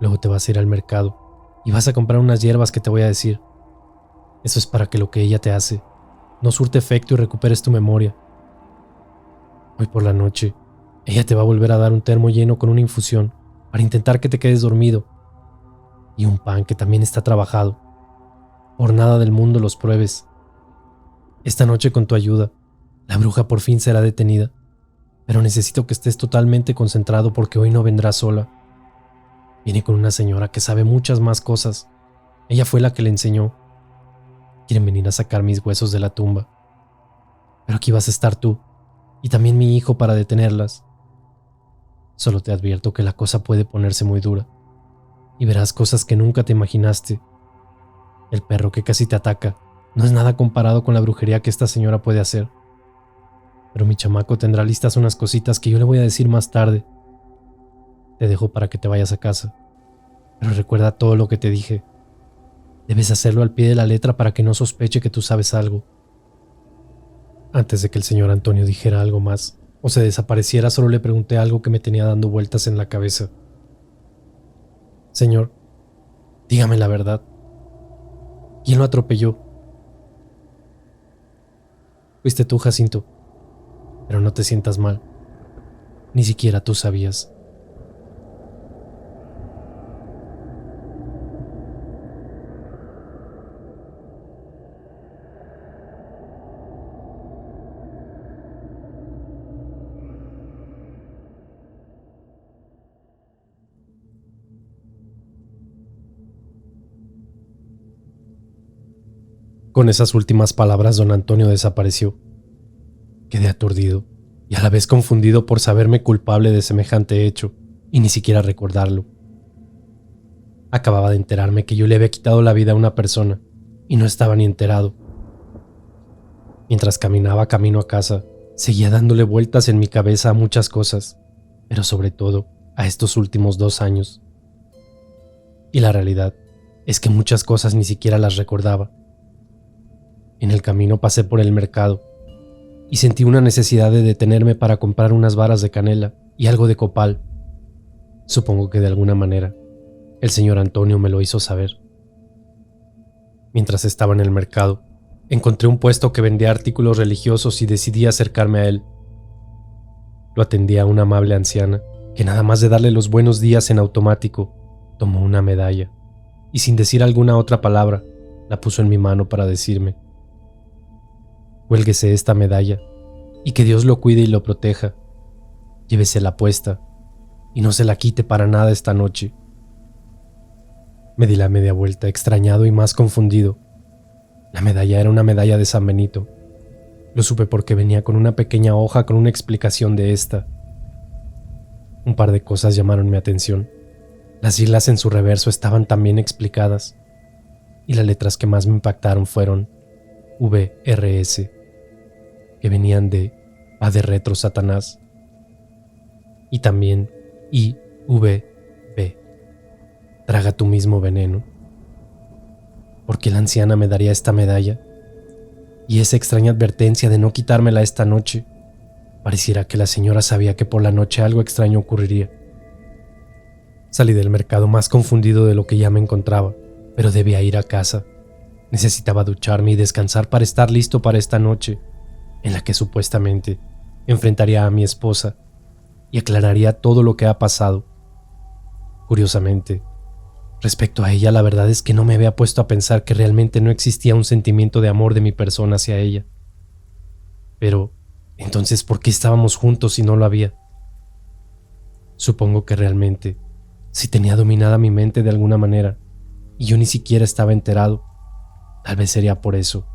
Luego te vas a ir al mercado y vas a comprar unas hierbas que te voy a decir. Eso es para que lo que ella te hace no surte efecto y recuperes tu memoria. Hoy por la noche, ella te va a volver a dar un termo lleno con una infusión para intentar que te quedes dormido, y un pan que también está trabajado. Por nada del mundo los pruebes. Esta noche, con tu ayuda, la bruja por fin será detenida, pero necesito que estés totalmente concentrado porque hoy no vendrá sola. Viene con una señora que sabe muchas más cosas. Ella fue la que le enseñó. Quieren venir a sacar mis huesos de la tumba. Pero aquí vas a estar tú, y también mi hijo para detenerlas. Solo te advierto que la cosa puede ponerse muy dura, y verás cosas que nunca te imaginaste. El perro que casi te ataca no es nada comparado con la brujería que esta señora puede hacer. Pero mi chamaco tendrá listas unas cositas que yo le voy a decir más tarde. Te dejo para que te vayas a casa, pero recuerda todo lo que te dije. Debes hacerlo al pie de la letra para que no sospeche que tú sabes algo». Antes de que el señor Antonio dijera algo más o se desapareciera, solo le pregunté algo que me tenía dando vueltas en la cabeza. «Señor, dígame la verdad. ¿Quién lo atropelló?» «Fuiste tú, Jacinto. Pero no te sientas mal. Ni siquiera tú sabías». Con esas últimas palabras, don Antonio desapareció. Quedé aturdido y a la vez confundido por saberme culpable de semejante hecho y ni siquiera recordarlo. Acababa de enterarme que yo le había quitado la vida a una persona y no estaba ni enterado. Mientras caminaba camino a casa, seguía dándole vueltas en mi cabeza a muchas cosas, pero sobre todo a estos últimos 2 años. Y la realidad es que muchas cosas ni siquiera las recordaba. En el camino pasé por el mercado y sentí una necesidad de detenerme para comprar unas varas de canela y algo de copal. Supongo que de alguna manera el señor Antonio me lo hizo saber. Mientras estaba en el mercado, encontré un puesto que vendía artículos religiosos y decidí acercarme a él. Lo atendía una amable anciana que, nada más de darle los buenos días en automático, tomó una medalla y, sin decir alguna otra palabra, la puso en mi mano para decirme: Cuélguese esta medalla y que Dios lo cuide y lo proteja. Llévesela puesta y no se la quite para nada esta noche. Me di la media vuelta, extrañado y más confundido. La medalla era una medalla de San Benito. Lo supe porque venía con una pequeña hoja con una explicación de esta. Un par de cosas llamaron mi atención. Las siglas en su reverso estaban también explicadas, y las letras que más me impactaron fueron VRS, que venían de Va de retro Satanás, y también IVB, Traga tu mismo veneno. ¿Por qué la anciana me daría esta medalla? Y esa extraña advertencia de no quitármela esta noche. Pareciera que la señora sabía que por la noche algo extraño ocurriría. Salí del mercado más confundido de lo que ya me encontraba, pero debía ir a casa. Necesitaba ducharme y descansar para estar listo para esta noche, en la que supuestamente enfrentaría a mi esposa y aclararía todo lo que ha pasado. Curiosamente, respecto a ella, la verdad es que no me había puesto a pensar que realmente no existía un sentimiento de amor de mi persona hacia ella. Pero, entonces, ¿por qué estábamos juntos si no lo había? Supongo que realmente sí tenía dominada mi mente de alguna manera, y yo ni siquiera estaba enterado. Tal vez sería por eso.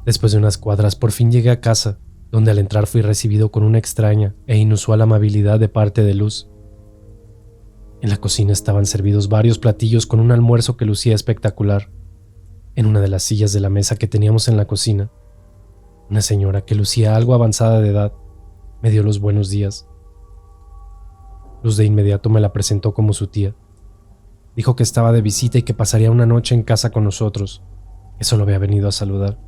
Después de unas cuadras, por fin llegué a casa, donde al entrar fui recibido con una extraña e inusual amabilidad de parte de Luz. En la cocina estaban servidos varios platillos con un almuerzo que lucía espectacular. En una de las sillas de la mesa que teníamos en la cocina, una señora que lucía algo avanzada de edad me dio los buenos días. Luz de inmediato me la presentó como su tía. Dijo que estaba de visita y que pasaría una noche en casa con nosotros, que solo había venido a saludar.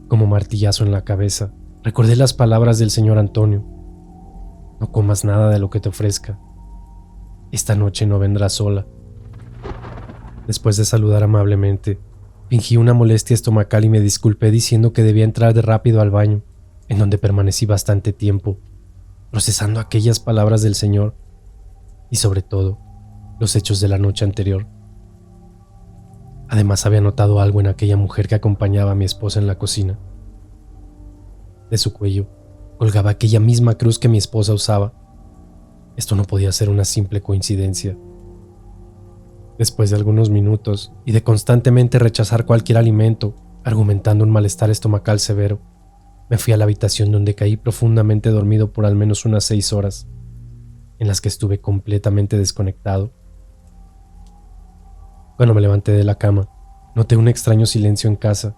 Como martillazo en la cabeza, recordé las palabras del señor Antonio. No comas nada de lo que te ofrezca. Esta noche no vendrás sola. Después de saludar amablemente, fingí una molestia estomacal y me disculpé diciendo que debía entrar de rápido al baño, en donde permanecí bastante tiempo, procesando aquellas palabras del señor y sobre todo los hechos de la noche anterior. Además había notado algo en aquella mujer que acompañaba a mi esposa en la cocina. De su cuello colgaba aquella misma cruz que mi esposa usaba. Esto no podía ser una simple coincidencia. Después de algunos minutos y de constantemente rechazar cualquier alimento, argumentando un malestar estomacal severo, me fui a la habitación donde caí profundamente dormido por al menos unas 6 horas, en las que estuve completamente desconectado. Cuando me levanté de la cama, noté un extraño silencio en casa.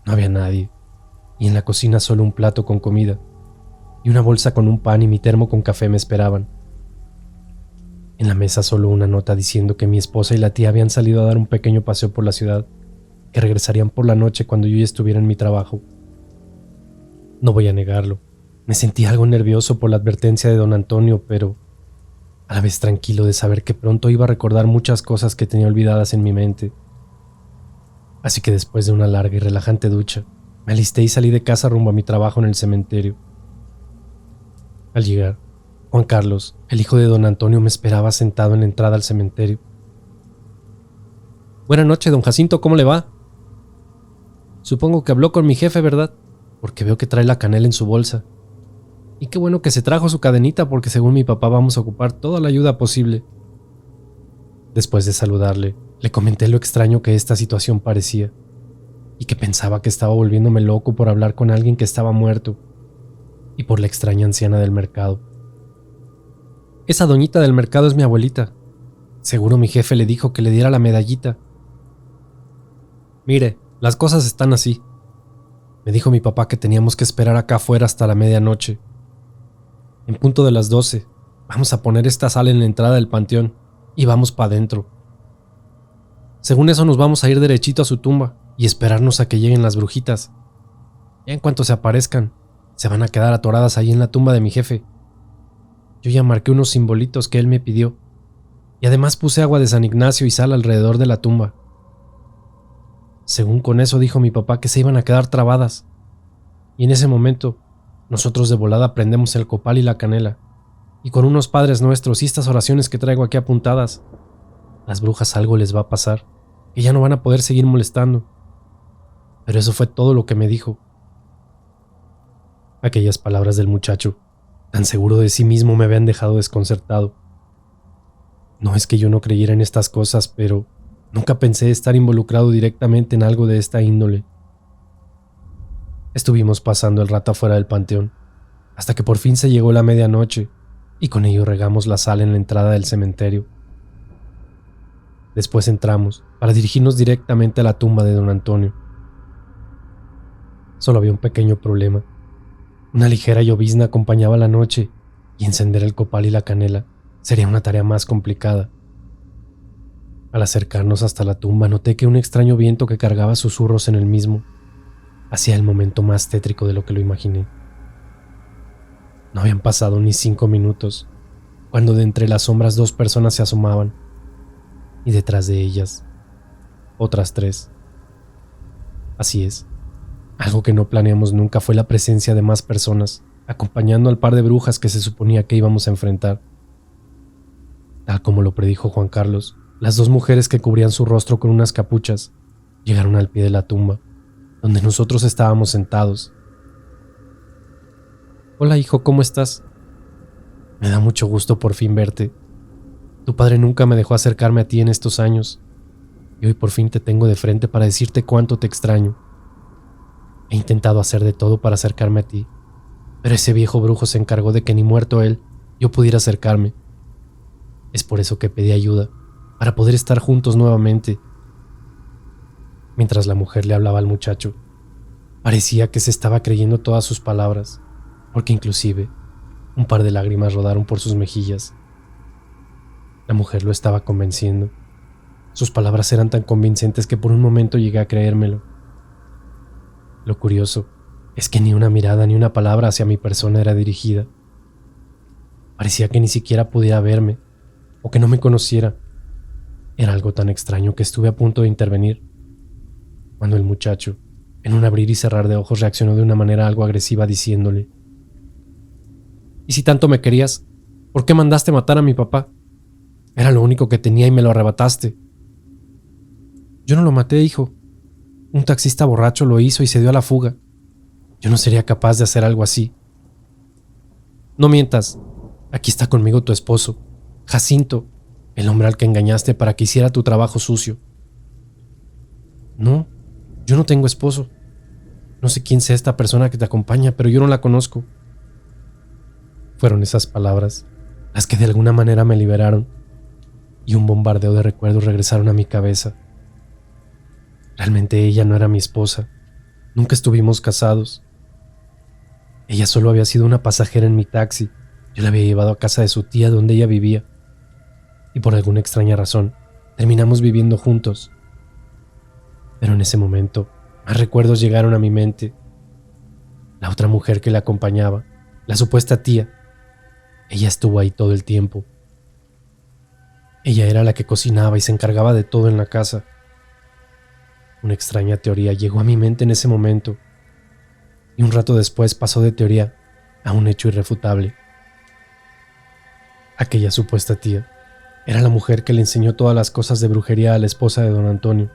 No había nadie, y en la cocina solo un plato con comida, y una bolsa con un pan y mi termo con café me esperaban. En la mesa solo una nota diciendo que mi esposa y la tía habían salido a dar un pequeño paseo por la ciudad, que regresarían por la noche cuando yo ya estuviera en mi trabajo. No voy a negarlo, me sentí algo nervioso por la advertencia de don Antonio, pero a la vez tranquilo de saber que pronto iba a recordar muchas cosas que tenía olvidadas en mi mente. Así que después de una larga y relajante ducha, me alisté y salí de casa rumbo a mi trabajo en el cementerio. Al llegar, Juan Carlos, el hijo de don Antonio, me esperaba sentado en la entrada al cementerio. Buenas noches, don Jacinto, ¿cómo le va? Supongo que habló con mi jefe, ¿verdad? Porque veo que trae la canela en su bolsa. Y qué bueno que se trajo su cadenita, porque según mi papá vamos a ocupar toda la ayuda posible. Después de saludarle, le comenté lo extraño que esta situación parecía, y que pensaba que estaba volviéndome loco por hablar con alguien que estaba muerto, y por la extraña anciana del mercado. Esa doñita del mercado es mi abuelita. Seguro mi jefe le dijo que le diera la medallita. Mire, las cosas están así. Me dijo mi papá que teníamos que esperar acá afuera hasta la medianoche. En punto de las 12, vamos a poner esta sal en la entrada del panteón y vamos para adentro. Según eso nos vamos a ir derechito a su tumba y esperarnos a que lleguen las brujitas. Ya en cuanto se aparezcan, se van a quedar atoradas ahí en la tumba de mi jefe. Yo ya marqué unos simbolitos que él me pidió y además puse agua de San Ignacio y sal alrededor de la tumba. Según con eso dijo mi papá que se iban a quedar trabadas, y en ese momento nosotros de volada prendemos el copal y la canela, y con unos Padres Nuestros y estas oraciones que traigo aquí apuntadas, las brujas algo les va a pasar, que ya no van a poder seguir molestando. pero eso fue todo lo que me dijo. Aquellas palabras del muchacho, tan seguro de sí mismo, me habían dejado desconcertado. No es que yo no creyera en estas cosas, pero nunca pensé estar involucrado directamente en algo de esta índole. Estuvimos pasando el rato afuera del panteón, hasta que por fin se llegó la medianoche, y con ello regamos la sal en la entrada del cementerio. Después entramos para dirigirnos directamente a la tumba de don Antonio. Solo había un pequeño problema. Una ligera llovizna acompañaba la noche, y encender el copal y la canela sería una tarea más complicada. Al acercarnos hasta la tumba noté que un extraño viento que cargaba susurros en el mismo hacía el momento más tétrico de lo que lo imaginé. No habían pasado ni 5 minutos cuando de entre las sombras 2 personas se asomaban, y detrás de ellas otras 3. Así es, algo que no planeamos nunca fue la presencia de más personas acompañando al par de brujas que se suponía que íbamos a enfrentar. Tal como lo predijo Juan Carlos, las 2 mujeres que cubrían su rostro con unas capuchas llegaron al pie de la tumba, donde nosotros estábamos sentados. «Hola, hijo, ¿cómo estás? Me da mucho gusto por fin verte. Tu padre nunca me dejó acercarme a ti en estos años, y hoy por fin te tengo de frente para decirte cuánto te extraño. He intentado hacer de todo para acercarme a ti, pero ese viejo brujo se encargó de que ni muerto él, yo pudiera acercarme. Es por eso que pedí ayuda, para poder estar juntos nuevamente». Mientras la mujer le hablaba al muchacho, parecía que se estaba creyendo todas sus palabras, porque inclusive un par de lágrimas rodaron por sus mejillas. La mujer lo estaba convenciendo. Sus palabras eran tan convincentes que por un momento llegué a creérmelo. Lo curioso es que ni una mirada ni una palabra hacia mi persona era dirigida. Parecía que ni siquiera pudiera verme, o que no me conociera. Era algo tan extraño que estuve a punto de intervenir, cuando el muchacho, en un abrir y cerrar de ojos, reaccionó de una manera algo agresiva diciéndole: «Y si tanto me querías, ¿por qué mandaste matar a mi papá? Era lo único que tenía y me lo arrebataste». «Yo no lo maté, hijo. Un taxista borracho lo hizo y se dio a la fuga. Yo no sería capaz de hacer algo así». «No mientas. Aquí está conmigo tu esposo, Jacinto, el hombre al que engañaste para que hiciera tu trabajo sucio». «No, yo no tengo esposo. No sé quién sea esta persona que te acompaña, pero yo no la conozco». Fueron esas palabras las que de alguna manera me liberaron, y un bombardeo de recuerdos regresaron a mi cabeza. Realmente ella no era mi esposa. Nunca estuvimos casados. Ella solo había sido una pasajera en mi taxi. Yo la había llevado a casa de su tía donde ella vivía, y por alguna extraña razón terminamos viviendo juntos. Pero en ese momento más recuerdos llegaron a mi mente. La otra mujer que la acompañaba, la supuesta tía, ella estuvo ahí todo el tiempo. Ella era la que cocinaba y se encargaba de todo en la casa. Una extraña teoría llegó a mi mente en ese momento, y un rato después pasó de teoría a un hecho irrefutable. Aquella supuesta tía era la mujer que le enseñó todas las cosas de brujería a la esposa de don Antonio.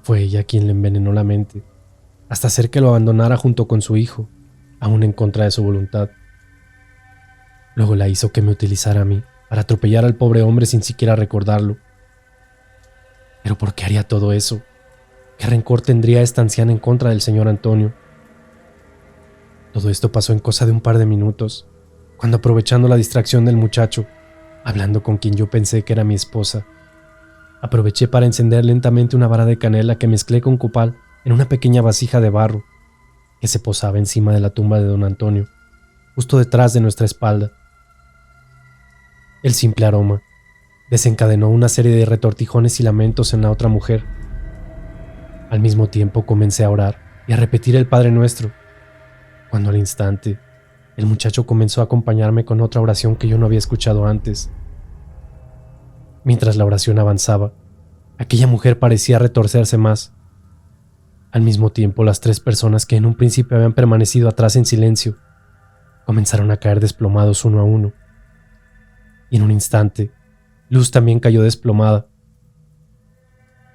Fue ella quien le envenenó la mente, hasta hacer que lo abandonara junto con su hijo, aún en contra de su voluntad. Luego la hizo que me utilizara a mí para atropellar al pobre hombre sin siquiera recordarlo. ¿Pero por qué haría todo eso? ¿Qué rencor tendría esta anciana en contra del señor Antonio? Todo esto pasó en cosa de un par de minutos, cuando, aprovechando la distracción del muchacho, hablando con quien yo pensé que era mi esposa, aproveché para encender lentamente una vara de canela que mezclé con copal en una pequeña vasija de barro que se posaba encima de la tumba de don Antonio, justo detrás de nuestra espalda. El simple aroma desencadenó una serie de retortijones y lamentos en la otra mujer. Al mismo tiempo comencé a orar y a repetir el Padre Nuestro, cuando al instante el muchacho comenzó a acompañarme con otra oración que yo no había escuchado antes. Mientras la oración avanzaba, aquella mujer parecía retorcerse más. Al mismo tiempo, las 3 personas que en un principio habían permanecido atrás en silencio comenzaron a caer desplomados uno a uno. Y en un instante, Luz también cayó desplomada.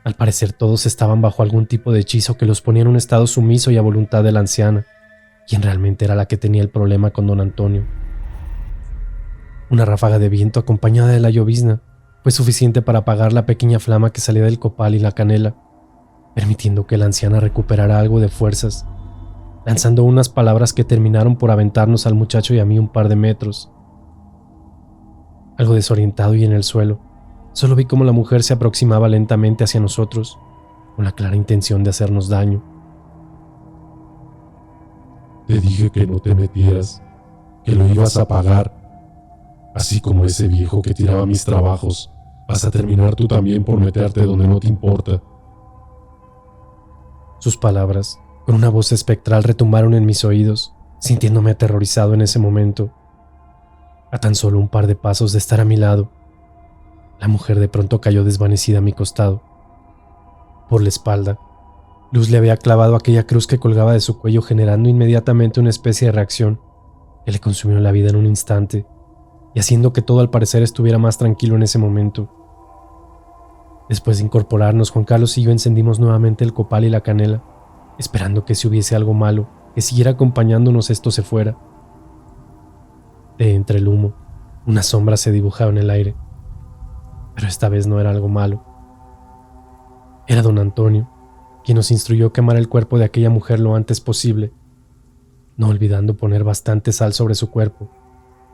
Al parecer todos estaban bajo algún tipo de hechizo que los ponía en un estado sumiso y a voluntad de la anciana, quien realmente era la que tenía el problema con don Antonio. Una ráfaga de viento acompañada de la llovizna fue suficiente para apagar la pequeña flama que salía del copal y la canela, permitiendo que la anciana recuperara algo de fuerzas, lanzando unas palabras que terminaron por aventarnos al muchacho y a mí un par de metros. Algo desorientado y en el suelo, solo vi cómo la mujer se aproximaba lentamente hacia nosotros, con la clara intención de hacernos daño. Te dije que no te metieras, que lo ibas a pagar. Así como ese viejo que tiraba mis trabajos, vas a terminar tú también por meterte donde no te importa. Sus palabras, con una voz espectral, retumbaron en mis oídos, sintiéndome aterrorizado en ese momento. A tan solo un par de pasos de estar a mi lado, la mujer de pronto cayó desvanecida a mi costado. Por la espalda, Luz le había clavado aquella cruz que colgaba de su cuello, generando inmediatamente una especie de reacción que le consumió la vida en un instante y haciendo que todo al parecer estuviera más tranquilo en ese momento. Después de incorporarnos, Juan Carlos y yo encendimos nuevamente el copal y la canela, esperando que si hubiese algo malo, que siguiera acompañándonos esto se fuera. De entre el humo, una sombra se dibujaba en el aire, pero esta vez no era algo malo. Era don Antonio, quien nos instruyó quemar el cuerpo de aquella mujer lo antes posible, no olvidando poner bastante sal sobre su cuerpo,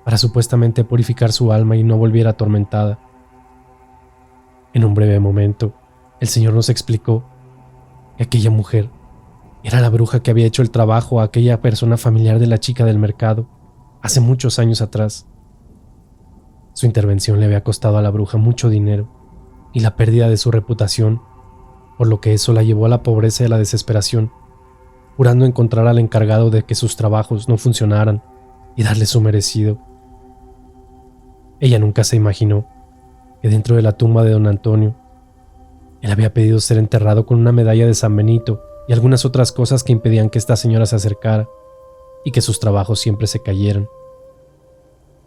para supuestamente purificar su alma y no volviera atormentada. En un breve momento, el Señor nos explicó que aquella mujer era la bruja que había hecho el trabajo a aquella persona familiar de la chica del mercado hace muchos años atrás. Su intervención le había costado a la bruja mucho dinero y la pérdida de su reputación, por lo que eso la llevó a la pobreza y a la desesperación, jurando encontrar al encargado de que sus trabajos no funcionaran y darle su merecido. Ella nunca se imaginó que dentro de la tumba de don Antonio, él había pedido ser enterrado con una medalla de San Benito y algunas otras cosas que impedían que esta señora se acercara y que sus trabajos siempre se cayeran.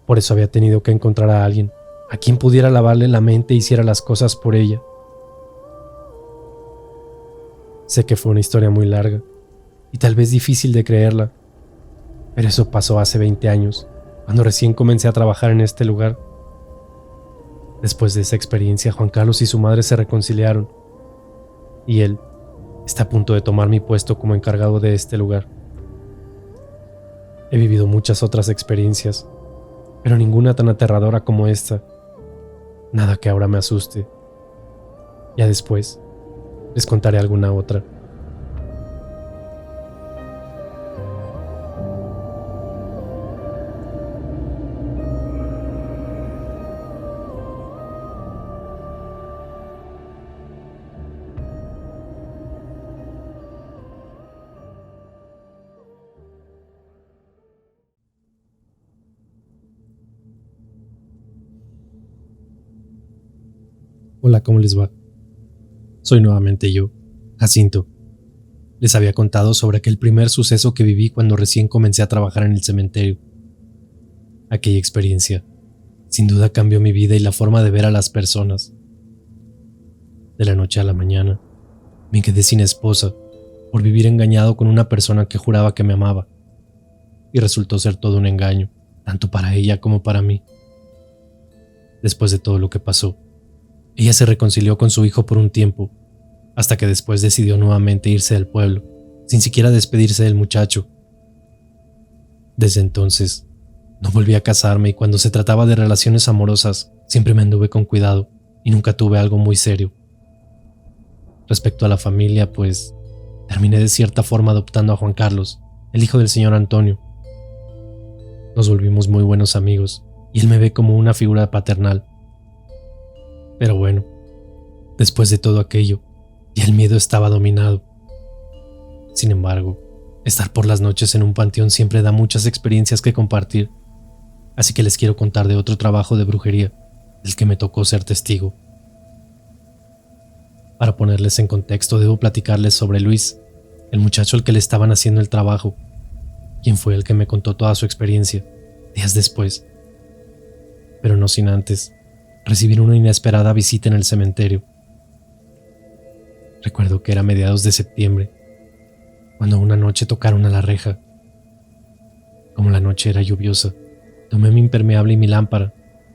Por eso había tenido que encontrar a alguien a quien pudiera lavarle la mente e hiciera las cosas por ella. Sé que fue una historia muy larga y tal vez difícil de creerla, pero eso pasó hace 20 años, cuando recién comencé a trabajar en este lugar. Después de esa experiencia, Juan Carlos y su madre se reconciliaron, y él está a punto de tomar mi puesto como encargado de este lugar. He vivido muchas otras experiencias, pero ninguna tan aterradora como esta. Nada que ahora me asuste. Ya después les contaré alguna otra. Hola, ¿cómo les va? Soy nuevamente yo, Jacinto. Les había contado sobre aquel primer suceso que viví cuando recién comencé a trabajar en el cementerio. Aquella experiencia, sin duda, cambió mi vida y la forma de ver a las personas. De la noche a la mañana, me quedé sin esposa por vivir engañado con una persona que juraba que me amaba, y resultó ser todo un engaño, tanto para ella como para mí. Después de todo lo que pasó, ella se reconcilió con su hijo por un tiempo, hasta que después decidió nuevamente irse del pueblo, sin siquiera despedirse del muchacho. Desde entonces, no volví a casarme y cuando se trataba de relaciones amorosas, siempre me anduve con cuidado y nunca tuve algo muy serio. Respecto a la familia, pues, terminé de cierta forma adoptando a Juan Carlos, el hijo del señor Antonio. Nos volvimos muy buenos amigos y él me ve como una figura paternal. Pero bueno, después de todo aquello, ya el miedo estaba dominado. Sin embargo, estar por las noches en un panteón siempre da muchas experiencias que compartir, así que les quiero contar de otro trabajo de brujería del que me tocó ser testigo. Para ponerles en contexto, debo platicarles sobre Luis, el muchacho al que le estaban haciendo el trabajo, quien fue el que me contó toda su experiencia días después. Pero no sin antes recibir una inesperada visita en el cementerio. Recuerdo que era mediados de septiembre, cuando una noche tocaron a la reja. Como la noche era lluviosa, tomé mi impermeable y mi lámpara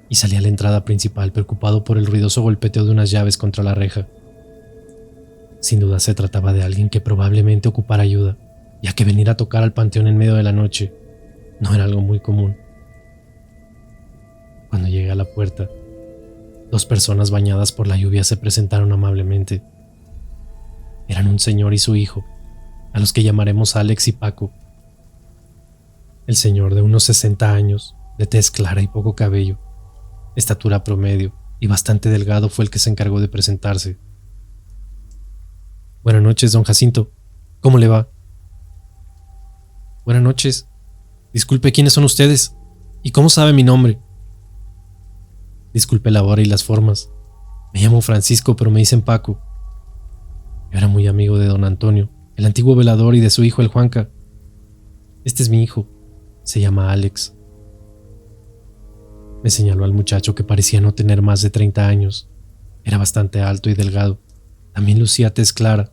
y salí a la entrada principal preocupado por el ruidoso golpeteo de unas llaves contra la reja. Sin duda se trataba de alguien que probablemente ocupara ayuda, ya que venir a tocar al panteón en medio de la noche no era algo muy común. Cuando llegué a la puerta, 2 personas bañadas por la lluvia se presentaron amablemente. Eran un señor y su hijo, a los que llamaremos Alex y Paco. El señor, de unos 60 años, de tez clara y poco cabello, estatura promedio y bastante delgado, fue el que se encargó de presentarse. Buenas noches, don Jacinto. ¿Cómo le va? Buenas noches. Disculpe, ¿quiénes son ustedes? ¿Y cómo sabe mi nombre? Disculpe la hora y las formas. Me llamo Francisco, pero me dicen Paco. Yo era muy amigo de don Antonio, el antiguo velador, y de su hijo, el Juanca. Este es mi hijo. Se llama Alex. Me señaló al muchacho, que parecía no tener más de 30 años. Era bastante alto y delgado. También lucía tez clara,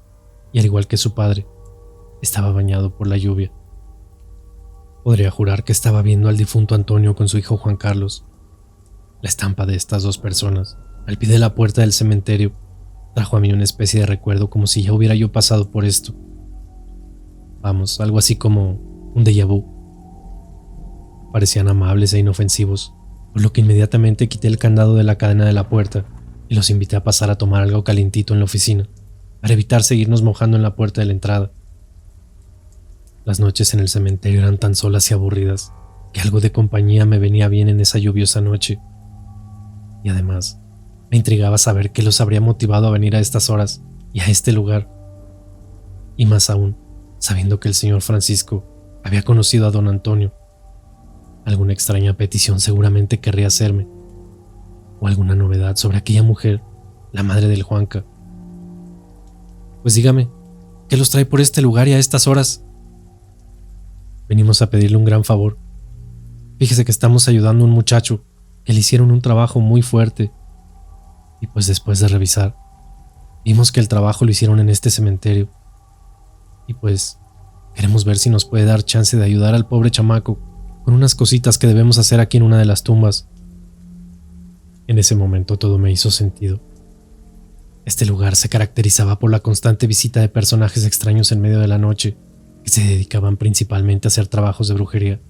y al igual que su padre, estaba bañado por la lluvia. Podría jurar que estaba viendo al difunto Antonio con su hijo Juan Carlos. La estampa de estas 2 personas, al pie de la puerta del cementerio, trajo a mí una especie de recuerdo, como si ya hubiera yo pasado por esto. Vamos, algo así como un déjà vu. Parecían amables e inofensivos, por lo que inmediatamente quité el candado de la cadena de la puerta y los invité a pasar a tomar algo calientito en la oficina, para evitar seguirnos mojando en la puerta de la entrada. Las noches en el cementerio eran tan solas y aburridas que algo de compañía me venía bien en esa lluviosa noche. Y además, me intrigaba saber qué los habría motivado a venir a estas horas y a este lugar. Y más aún, sabiendo que el señor Francisco había conocido a don Antonio. Alguna extraña petición seguramente querría hacerme, o alguna novedad sobre aquella mujer, la madre del Juanca. Pues dígame, ¿qué los trae por este lugar y a estas horas? Venimos a pedirle un gran favor. Fíjese que estamos ayudando a un muchacho que le hicieron un trabajo muy fuerte, y pues después de revisar, vimos que el trabajo lo hicieron en este cementerio, y pues queremos ver si nos puede dar chance de ayudar al pobre chamaco con unas cositas que debemos hacer aquí en una de las tumbas. En ese momento todo me hizo sentido. Este lugar se caracterizaba por la constante visita de personajes extraños en medio de la noche, que se dedicaban principalmente a hacer trabajos de brujería.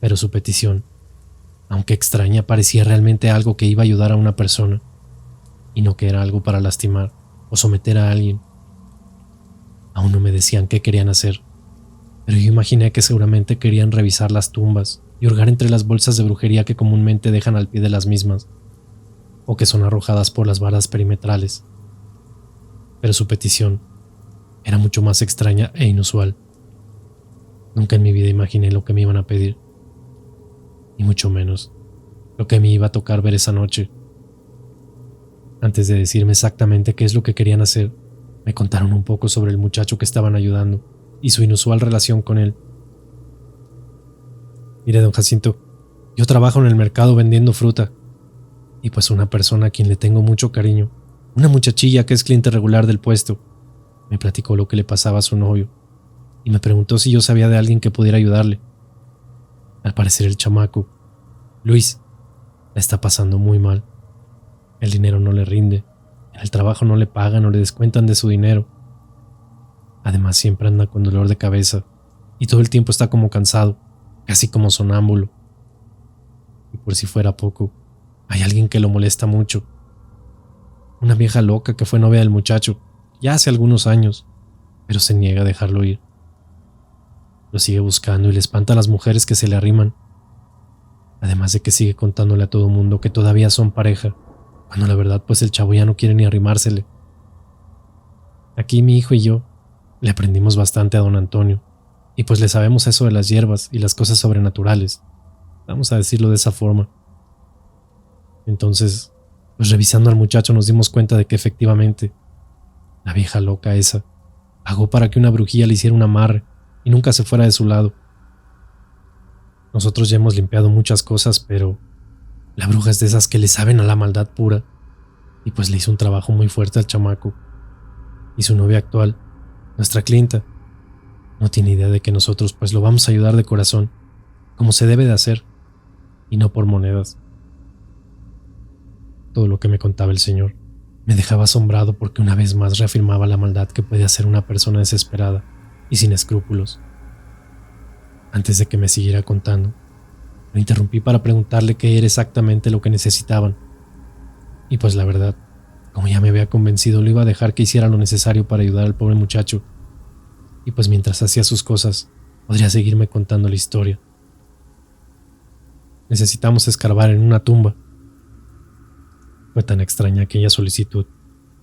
Pero su petición, aunque extraña, parecía realmente algo que iba a ayudar a una persona, y no que era algo para lastimar o someter a alguien. Aún no me decían qué querían hacer, pero yo imaginé que seguramente querían revisar las tumbas y hurgar entre las bolsas de brujería que comúnmente dejan al pie de las mismas, o que son arrojadas por las varas perimetrales. Pero su petición era mucho más extraña e inusual. Nunca en mi vida imaginé lo que me iban a pedir, y mucho menos lo que me iba a tocar ver esa noche. Antes de decirme exactamente qué es lo que querían hacer, me contaron un poco sobre el muchacho que estaban ayudando y su inusual relación con él. Mire, don Jacinto, yo trabajo en el mercado vendiendo fruta, y pues una persona a quien le tengo mucho cariño, una muchachilla que es cliente regular del puesto, me platicó lo que le pasaba a su novio y me preguntó si yo sabía de alguien que pudiera ayudarle. Al parecer el chamaco, Luis, la está pasando muy mal. El dinero no le rinde, en el trabajo no le pagan o le descuentan de su dinero. Además siempre anda con dolor de cabeza y todo el tiempo está como cansado, casi como sonámbulo. Y por si fuera poco, hay alguien que lo molesta mucho. Una vieja loca que fue novia del muchacho ya hace algunos años, pero se niega a dejarlo ir. Lo sigue buscando y le espanta a las mujeres que se le arriman. Además de que sigue contándole a todo mundo que todavía son pareja, cuando la verdad pues el chavo ya no quiere ni arrimársele. Aquí mi hijo y yo le aprendimos bastante a don Antonio, y pues le sabemos eso de las hierbas y las cosas sobrenaturales, vamos a decirlo de esa forma. Entonces, pues revisando al muchacho nos dimos cuenta de que efectivamente la vieja loca esa pagó para que una brujilla le hiciera un amarre y nunca se fuera de su lado. Nosotros ya hemos limpiado muchas cosas, pero la bruja es de esas que le saben a la maldad pura, y pues le hizo un trabajo muy fuerte al chamaco. y su novia actual, nuestra clienta, no tiene idea de que nosotros pues lo vamos a ayudar de corazón, como se debe de hacer, y no por monedas. Todo lo que me contaba el señor me dejaba asombrado porque una vez más reafirmaba la maldad que puede hacer una persona desesperada y sin escrúpulos. Antes de que me siguiera contando, lo interrumpí para preguntarle qué era exactamente lo que necesitaban. Y pues la verdad, como ya me había convencido, lo iba a dejar que hiciera lo necesario para ayudar al pobre muchacho. Y pues mientras hacía sus cosas, podría seguirme contando la historia. Necesitamos escarbar en una tumba. Fue tan extraña aquella solicitud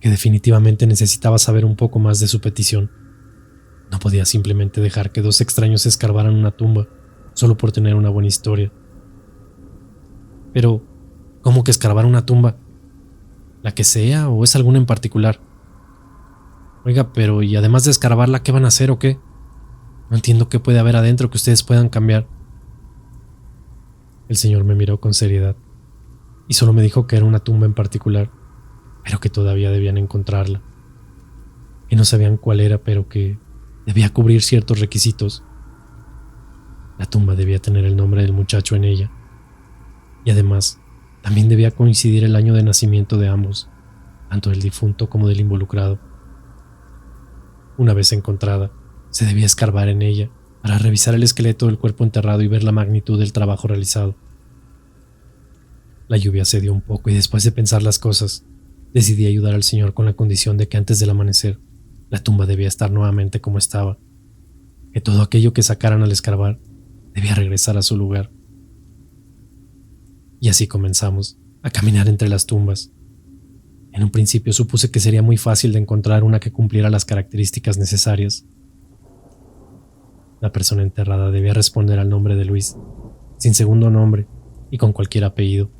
que definitivamente necesitaba saber un poco más de su petición. No podía simplemente dejar que dos extraños escarbaran una tumba solo por tener una buena historia. Pero, ¿cómo que escarbar una tumba? ¿La que sea o es alguna en particular? Oiga, pero ¿y además de escarbarla, qué van a hacer o qué? No entiendo qué puede haber adentro que ustedes puedan cambiar. El señor me miró con seriedad y solo me dijo que era una tumba en particular, pero que todavía debían encontrarla. Que no sabían cuál era, pero que debía cubrir ciertos requisitos. La tumba debía tener el nombre del muchacho en ella. Y además, también debía coincidir el año de nacimiento de ambos, tanto del difunto como del involucrado. Una vez encontrada, se debía escarbar en ella para revisar el esqueleto del cuerpo enterrado y ver la magnitud del trabajo realizado. La lluvia cedió un poco y después de pensar las cosas, decidí ayudar al señor con la condición de que antes del amanecer, la tumba debía estar nuevamente como estaba, que todo aquello que sacaran al escarbar debía regresar a su lugar. Y así comenzamos a caminar entre las tumbas. En un principio supuse que sería muy fácil de encontrar una que cumpliera las características necesarias. La persona enterrada debía responder al nombre de Luis, sin segundo nombre y con cualquier apellido.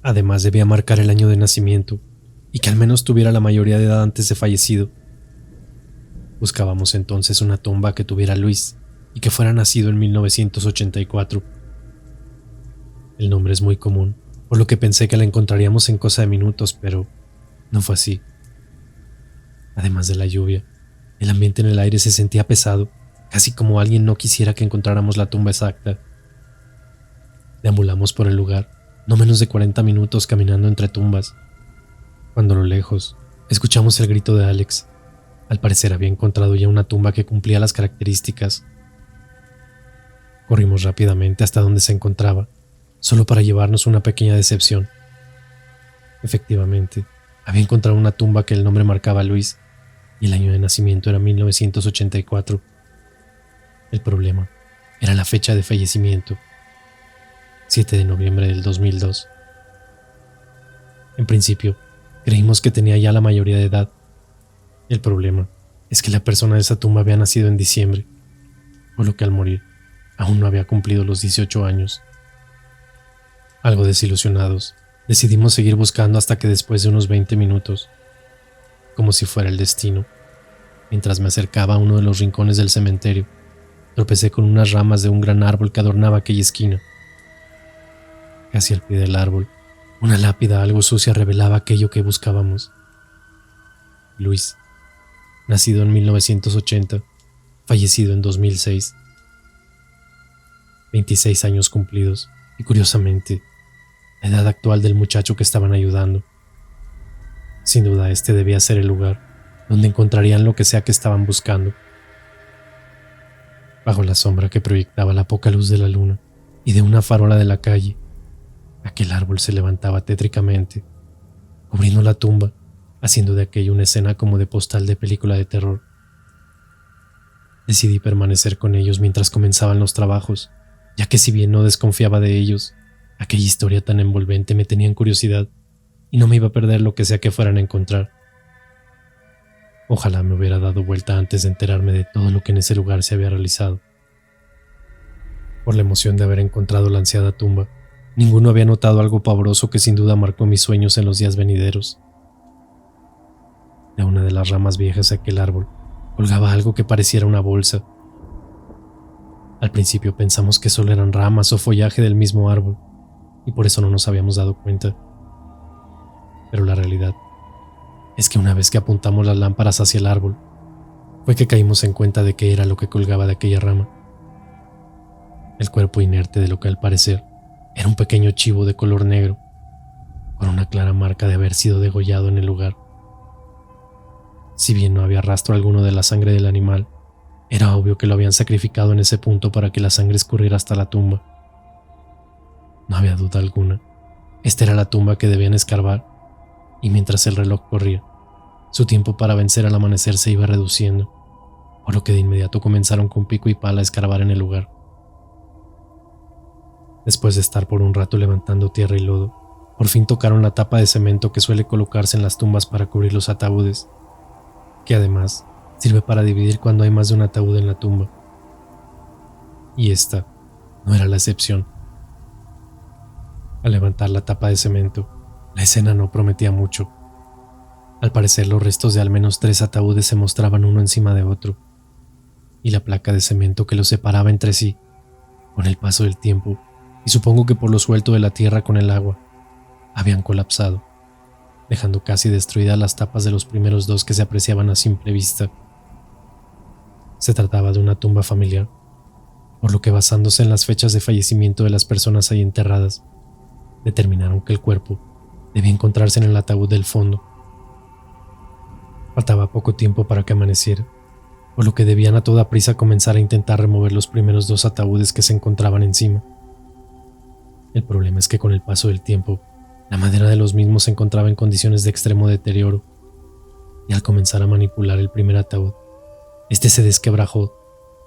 Además debía marcar el año de nacimiento y que al menos tuviera la mayoría de edad antes de fallecido. Buscábamos entonces una tumba que tuviera Luis y que fuera nacido en 1984. El nombre es muy común, por lo que pensé que la encontraríamos en cosa de minutos, pero no fue así. Además de la lluvia, el ambiente en el aire se sentía pesado, casi como alguien no quisiera que encontráramos la tumba exacta. Deambulamos por el lugar, no menos de 40 minutos caminando entre tumbas, cuando a lo lejos escuchamos el grito de Alex. Al parecer había encontrado ya una tumba que cumplía las características. Corrimos rápidamente hasta donde se encontraba, solo para llevarnos una pequeña decepción. Efectivamente, había encontrado una tumba que el nombre marcaba Luis y el año de nacimiento era 1984. El problema era la fecha de fallecimiento, 7 de noviembre del 2002. En principio, creímos que tenía ya la mayoría de edad. El problema es que la persona de esa tumba había nacido en diciembre, por lo que al morir aún no había cumplido los 18 años. Algo desilusionados, decidimos seguir buscando hasta que después de unos 20 minutos, como si fuera el destino, mientras me acercaba a uno de los rincones del cementerio, tropecé con unas ramas de un gran árbol que adornaba aquella esquina. Casi al pie del árbol, una lápida algo sucia revelaba aquello que buscábamos. Luis, nacido en 1980, fallecido en 2006. 26 años cumplidos, y curiosamente, la edad actual del muchacho que estaban ayudando. Sin duda este debía ser el lugar donde encontrarían lo que sea que estaban buscando. Bajo la sombra que proyectaba la poca luz de la luna y de una farola de la calle, aquel árbol se levantaba tétricamente, cubriendo la tumba, haciendo de aquello una escena como de postal de película de terror. Decidí permanecer con ellos mientras comenzaban los trabajos, ya que si bien no desconfiaba de ellos, aquella historia tan envolvente me tenía en curiosidad y no me iba a perder lo que sea que fueran a encontrar. Ojalá me hubiera dado vuelta antes de enterarme de todo lo que en ese lugar se había realizado. Por la emoción de haber encontrado la ansiada tumba, ninguno había notado algo pavoroso que sin duda marcó mis sueños en los días venideros. De una de las ramas viejas de aquel árbol colgaba algo que pareciera una bolsa. Al principio pensamos que solo eran ramas o follaje del mismo árbol, y por eso no nos habíamos dado cuenta. Pero la realidad es que una vez que apuntamos las lámparas hacia el árbol, fue que caímos en cuenta de qué era lo que colgaba de aquella rama. El cuerpo inerte de lo que al parecer era un pequeño chivo de color negro, con una clara marca de haber sido degollado en el lugar. Si bien no había rastro alguno de la sangre del animal, era obvio que lo habían sacrificado en ese punto para que la sangre escurriera hasta la tumba. No había duda alguna, esta era la tumba que debían escarbar, y mientras el reloj corría, su tiempo para vencer al amanecer se iba reduciendo, por lo que de inmediato comenzaron con pico y pala a escarbar en el lugar. Después de estar por un rato levantando tierra y lodo, por fin tocaron la tapa de cemento que suele colocarse en las tumbas para cubrir los ataúdes, que además sirve para dividir cuando hay más de un ataúd en la tumba. Y esta no era la excepción. Al levantar la tapa de cemento, la escena no prometía mucho. Al parecer los restos de al menos 3 ataúdes se mostraban uno encima de otro, y la placa de cemento que los separaba entre sí, con el paso del tiempo, y supongo que por lo suelto de la tierra con el agua, habían colapsado, dejando casi destruidas las tapas de los primeros 2 que se apreciaban a simple vista. Se trataba de una tumba familiar, por lo que basándose en las fechas de fallecimiento de las personas ahí enterradas, determinaron que el cuerpo debía encontrarse en el ataúd del fondo. Faltaba poco tiempo para que amaneciera, por lo que debían a toda prisa comenzar a intentar remover los primeros 2 ataúdes que se encontraban encima. El problema es que con el paso del tiempo, la madera de los mismos se encontraba en condiciones de extremo deterioro, y al comenzar a manipular el primer ataúd, este se desquebrajó,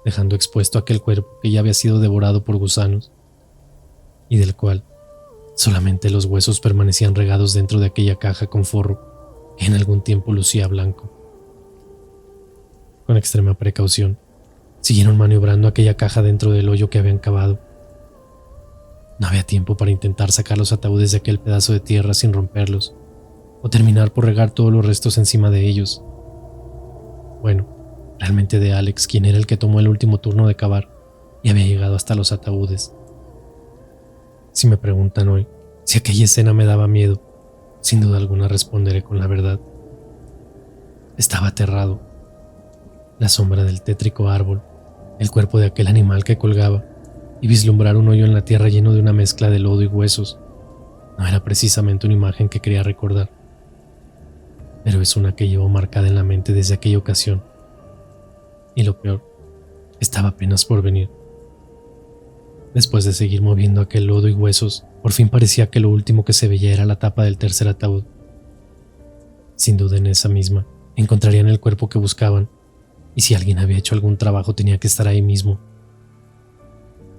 dejando expuesto aquel cuerpo que ya había sido devorado por gusanos, y del cual solamente los huesos permanecían regados dentro de aquella caja con forro que en algún tiempo lucía blanco. Con extrema precaución, siguieron maniobrando aquella caja dentro del hoyo que habían cavado. No había tiempo para intentar sacar los ataúdes de aquel pedazo de tierra sin romperlos, o terminar por regar todos los restos encima de ellos. Bueno, realmente de Alex, quien era el que tomó el último turno de cavar y había llegado hasta los ataúdes. Si me preguntan hoy si aquella escena me daba miedo, sin duda alguna responderé con la verdad. Estaba aterrado. La sombra del tétrico árbol, el cuerpo de aquel animal que colgaba, y vislumbrar un hoyo en la tierra lleno de una mezcla de lodo y huesos, no era precisamente una imagen que quería recordar, pero es una que llevo marcada en la mente desde aquella ocasión. Y lo peor, estaba apenas por venir. Después de seguir moviendo aquel lodo y huesos, por fin parecía que lo último que se veía era la tapa del tercer ataúd. Sin duda en esa misma encontrarían el cuerpo que buscaban, y si alguien había hecho algún trabajo tenía que estar ahí mismo.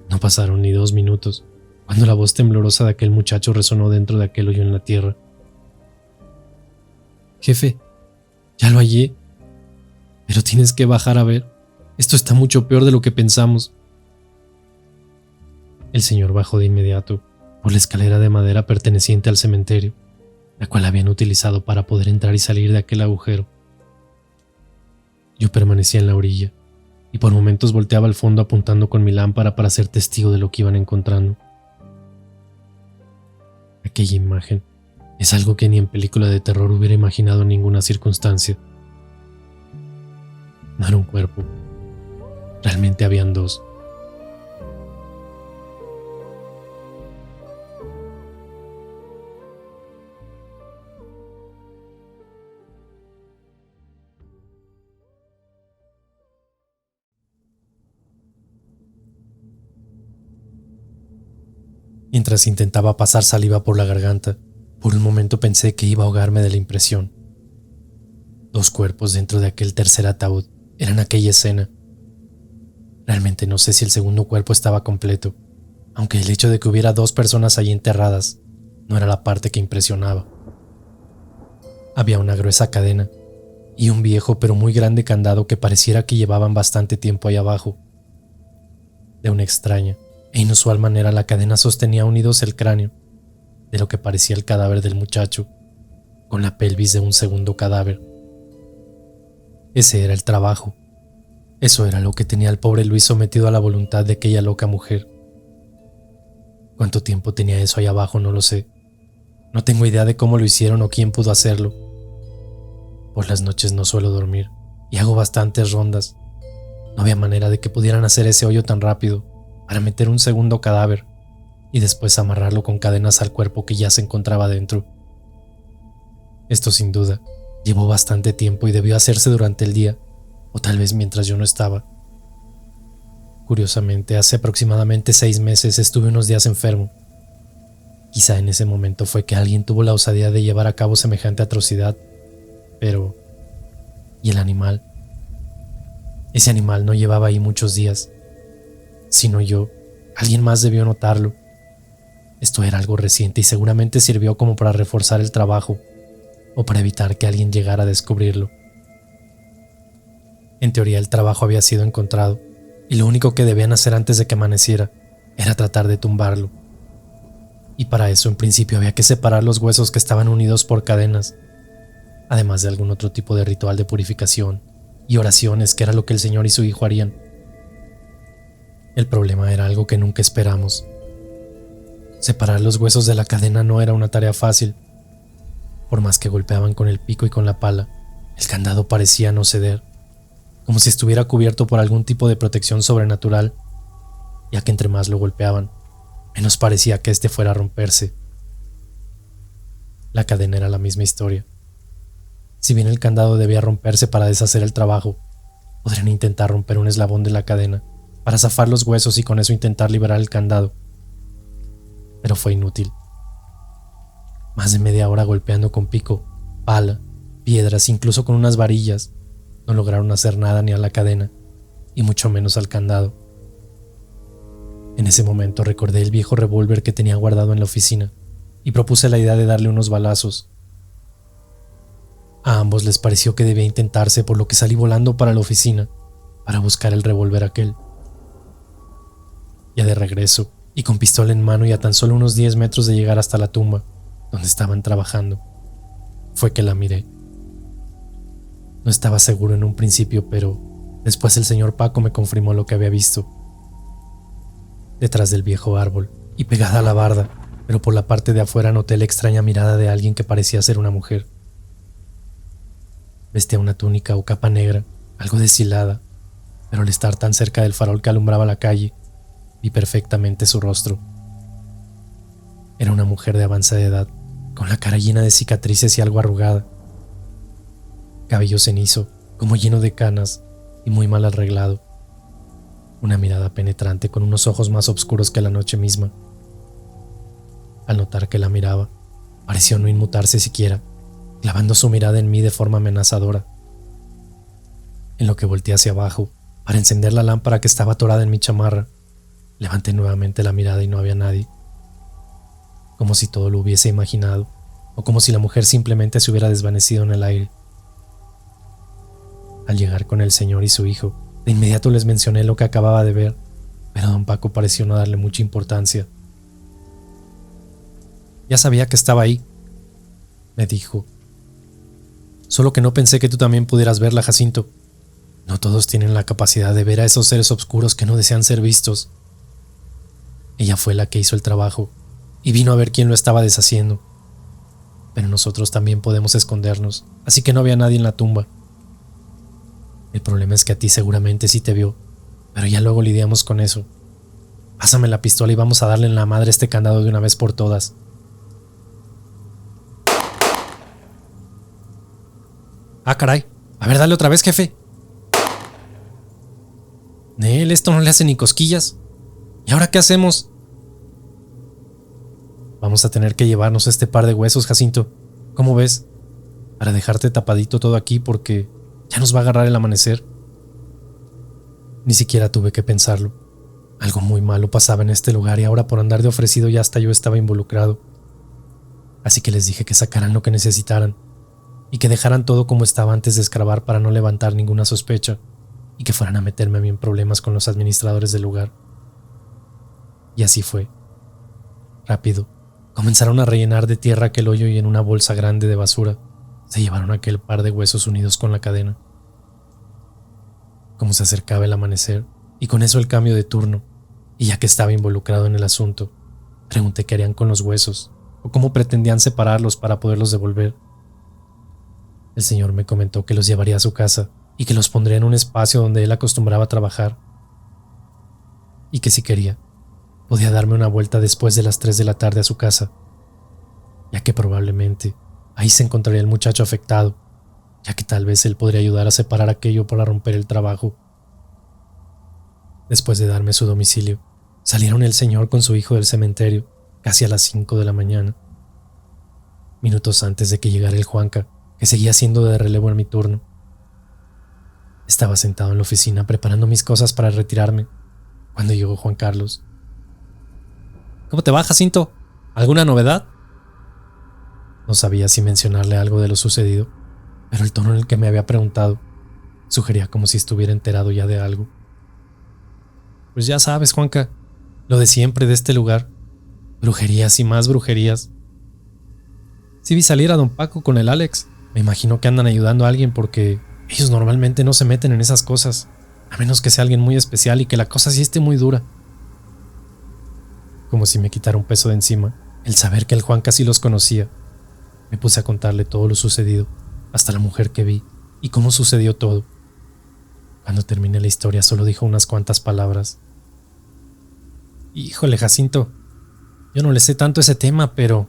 No pasaron ni 2 minutos cuando la voz temblorosa de aquel muchacho resonó dentro de aquel hoyo en la tierra. «Jefe, ya lo hallé, pero tienes que bajar a ver. Esto está mucho peor de lo que pensamos». El señor bajó de inmediato por la escalera de madera perteneciente al cementerio, la cual habían utilizado para poder entrar y salir de aquel agujero. Yo permanecía en la orilla, y por momentos volteaba al fondo apuntando con mi lámpara para ser testigo de lo que iban encontrando. Aquella imagen es algo que ni en película de terror hubiera imaginado en ninguna circunstancia. No era un cuerpo, realmente habían 2. Mientras intentaba pasar saliva por la garganta, por un momento pensé que iba a ahogarme de la impresión. 2 cuerpos dentro de aquel tercer ataúd eran aquella escena. Realmente no sé si el segundo cuerpo estaba completo, aunque el hecho de que hubiera 2 personas allí enterradas no era la parte que impresionaba. Había una gruesa cadena y un viejo pero muy grande candado que pareciera que llevaban bastante tiempo ahí abajo. De una extraña e inusual manera la cadena sostenía unidos el cráneo de lo que parecía el cadáver del muchacho, con la pelvis de un segundo cadáver. Ese era el trabajo. Eso era lo que tenía al pobre Luis sometido a la voluntad de aquella loca mujer. ¿Cuánto tiempo tenía eso ahí abajo? No lo sé. No tengo idea de cómo lo hicieron o quién pudo hacerlo. Por las noches no suelo dormir y hago bastantes rondas. No había manera de que pudieran hacer ese hoyo tan rápido para meter un segundo cadáver y después amarrarlo con cadenas al cuerpo que ya se encontraba dentro. Esto sin duda llevó bastante tiempo y debió hacerse durante el día, o tal vez mientras yo no estaba. Curiosamente, hace aproximadamente 6 meses estuve unos días enfermo. Quizá en ese momento fue que alguien tuvo la osadía de llevar a cabo semejante atrocidad, pero ¿y el animal? Ese animal no llevaba ahí muchos días, sino yo. Alguien más debió notarlo. Esto era algo reciente y seguramente sirvió como para reforzar el trabajo o para evitar que alguien llegara a descubrirlo. En teoría el trabajo había sido encontrado y lo único que debían hacer antes de que amaneciera era tratar de tumbarlo. Y para eso en principio había que separar los huesos que estaban unidos por cadenas, además de algún otro tipo de ritual de purificación y oraciones, que era lo que el señor y su hijo harían. El problema era algo que nunca esperamos. Separar los huesos de la cadena no era una tarea fácil. Por más que golpeaban con el pico y con la pala, el candado parecía no ceder, como si estuviera cubierto por algún tipo de protección sobrenatural, ya que entre más lo golpeaban, menos parecía que éste fuera a romperse. La cadena era la misma historia. Si bien el candado debía romperse para deshacer el trabajo, podrían intentar romper un eslabón de la cadena para zafar los huesos y con eso intentar liberar el candado. Pero fue inútil. Más de media hora golpeando con pico, pala, piedras, incluso con unas varillas, no lograron hacer nada ni a la cadena, y mucho menos al candado. En ese momento recordé el viejo revólver que tenía guardado en la oficina y propuse la idea de darle unos balazos. A ambos les pareció que debía intentarse, por lo que salí volando para la oficina para buscar el revólver aquel. Ya de regreso, y con pistola en mano y a tan solo unos 10 metros de llegar hasta la tumba donde estaban trabajando, fue que la miré. No estaba seguro en un principio, pero después el señor Paco me confirmó lo que había visto. Detrás del viejo árbol y pegada a la barda, pero por la parte de afuera noté la extraña mirada de alguien que parecía ser una mujer. Vestía una túnica o capa negra, algo deshilada, pero al estar tan cerca del farol que alumbraba la calle, vi perfectamente su rostro. Era una mujer de avanzada edad, con la cara llena de cicatrices y algo arrugada. Cabello cenizo, como lleno de canas y muy mal arreglado. Una mirada penetrante con unos ojos más oscuros que la noche misma. Al notar que la miraba, pareció no inmutarse siquiera, clavando su mirada en mí de forma amenazadora. En lo que volteé hacia abajo, para encender la lámpara que estaba atorada en mi chamarra, levanté nuevamente la mirada y no había nadie. Como si todo lo hubiese imaginado, o como si la mujer simplemente se hubiera desvanecido en el aire. Al llegar con el señor y su hijo, de inmediato les mencioné lo que acababa de ver, pero don Paco pareció no darle mucha importancia. Ya sabía que estaba ahí, me dijo. Solo que no pensé que tú también pudieras verla, Jacinto. No todos tienen la capacidad de ver a esos seres oscuros que no desean ser vistos. Ella fue la que hizo el trabajo y vino a ver quién lo estaba deshaciendo. Pero nosotros también podemos escondernos, así que no había nadie en la tumba. El problema es que a ti seguramente sí te vio, pero ya luego lidiamos con eso. Pásame la pistola y vamos a darle en la madre este candado de una vez por todas. Ah, caray. A ver, dale otra vez, jefe. Nel, esto no le hace ni cosquillas. ¿Y ahora qué hacemos? Vamos a tener que llevarnos este par de huesos, Jacinto. ¿Cómo ves? Para dejarte tapadito todo aquí porque ya nos va a agarrar el amanecer. Ni siquiera tuve que pensarlo. Algo muy malo pasaba en este lugar y ahora por andar de ofrecido ya hasta yo estaba involucrado. Así que les dije que sacaran lo que necesitaran y que dejaran todo como estaba antes de escarbar para no levantar ninguna sospecha y que fueran a meterme a mí en problemas con los administradores del lugar. Y así fue. Rápido, comenzaron a rellenar de tierra aquel hoyo y en una bolsa grande de basura se llevaron aquel par de huesos unidos con la cadena. Como se acercaba el amanecer y con eso el cambio de turno, y ya que estaba involucrado en el asunto, pregunté qué harían con los huesos o cómo pretendían separarlos para poderlos devolver. El señor me comentó que los llevaría a su casa y que los pondría en un espacio donde él acostumbraba a trabajar, y que si quería, podía darme una vuelta después de las 3 de la tarde a su casa, ya que probablemente ahí se encontraría el muchacho afectado, ya que tal vez él podría ayudar a separar aquello para romper el trabajo. Después de darme su domicilio, salieron el señor con su hijo del cementerio, casi a las 5 de la mañana, minutos antes de que llegara el Juanca, que seguía siendo de relevo en mi turno. Estaba sentado en la oficina preparando mis cosas para retirarme, cuando llegó Juan Carlos. ¿Cómo te va, Jacinto? ¿Alguna novedad? No sabía si mencionarle algo de lo sucedido, pero el tono en el que me había preguntado sugería como si estuviera enterado ya de algo. Pues ya sabes, Juanca, lo de siempre de este lugar. Brujerías y más brujerías. Sí vi salir a don Paco con el Alex. Me imagino que andan ayudando a alguien porque ellos normalmente no se meten en esas cosas, a menos que sea alguien muy especial y que la cosa sí esté muy dura. Como si me quitara un peso de encima el saber que el Juan casi los conocía. Me puse a contarle todo lo sucedido, hasta la mujer que vi y cómo sucedió todo. Cuando terminé la historia solo dijo unas cuantas palabras. Híjole, Jacinto, yo no le sé tanto ese tema, pero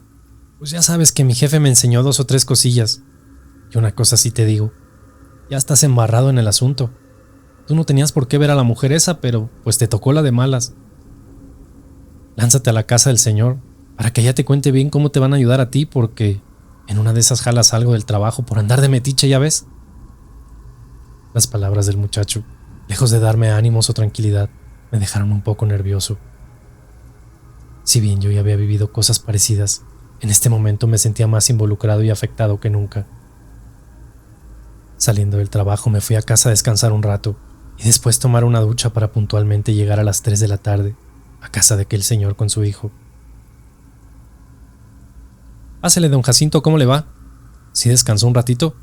pues ya sabes que mi jefe me enseñó 2 o 3 cosillas. Y una cosa sí te digo, ya estás embarrado en el asunto. Tú no tenías por qué ver a la mujer esa, pero pues te tocó la de malas. Lánzate a la casa del señor, para que ella te cuente bien cómo te van a ayudar a ti, porque en una de esas jalas algo del trabajo por andar de metiche, ya ves. Las palabras del muchacho, lejos de darme ánimos o tranquilidad, me dejaron un poco nervioso. Si bien yo ya había vivido cosas parecidas, en este momento me sentía más involucrado y afectado que nunca. Saliendo del trabajo me fui a casa a descansar un rato y después tomar una ducha para puntualmente llegar a las 3 de la tarde a casa de aquel señor con su hijo. Pásele, don Jacinto, ¿cómo le va? ¿Sí descansó un ratito?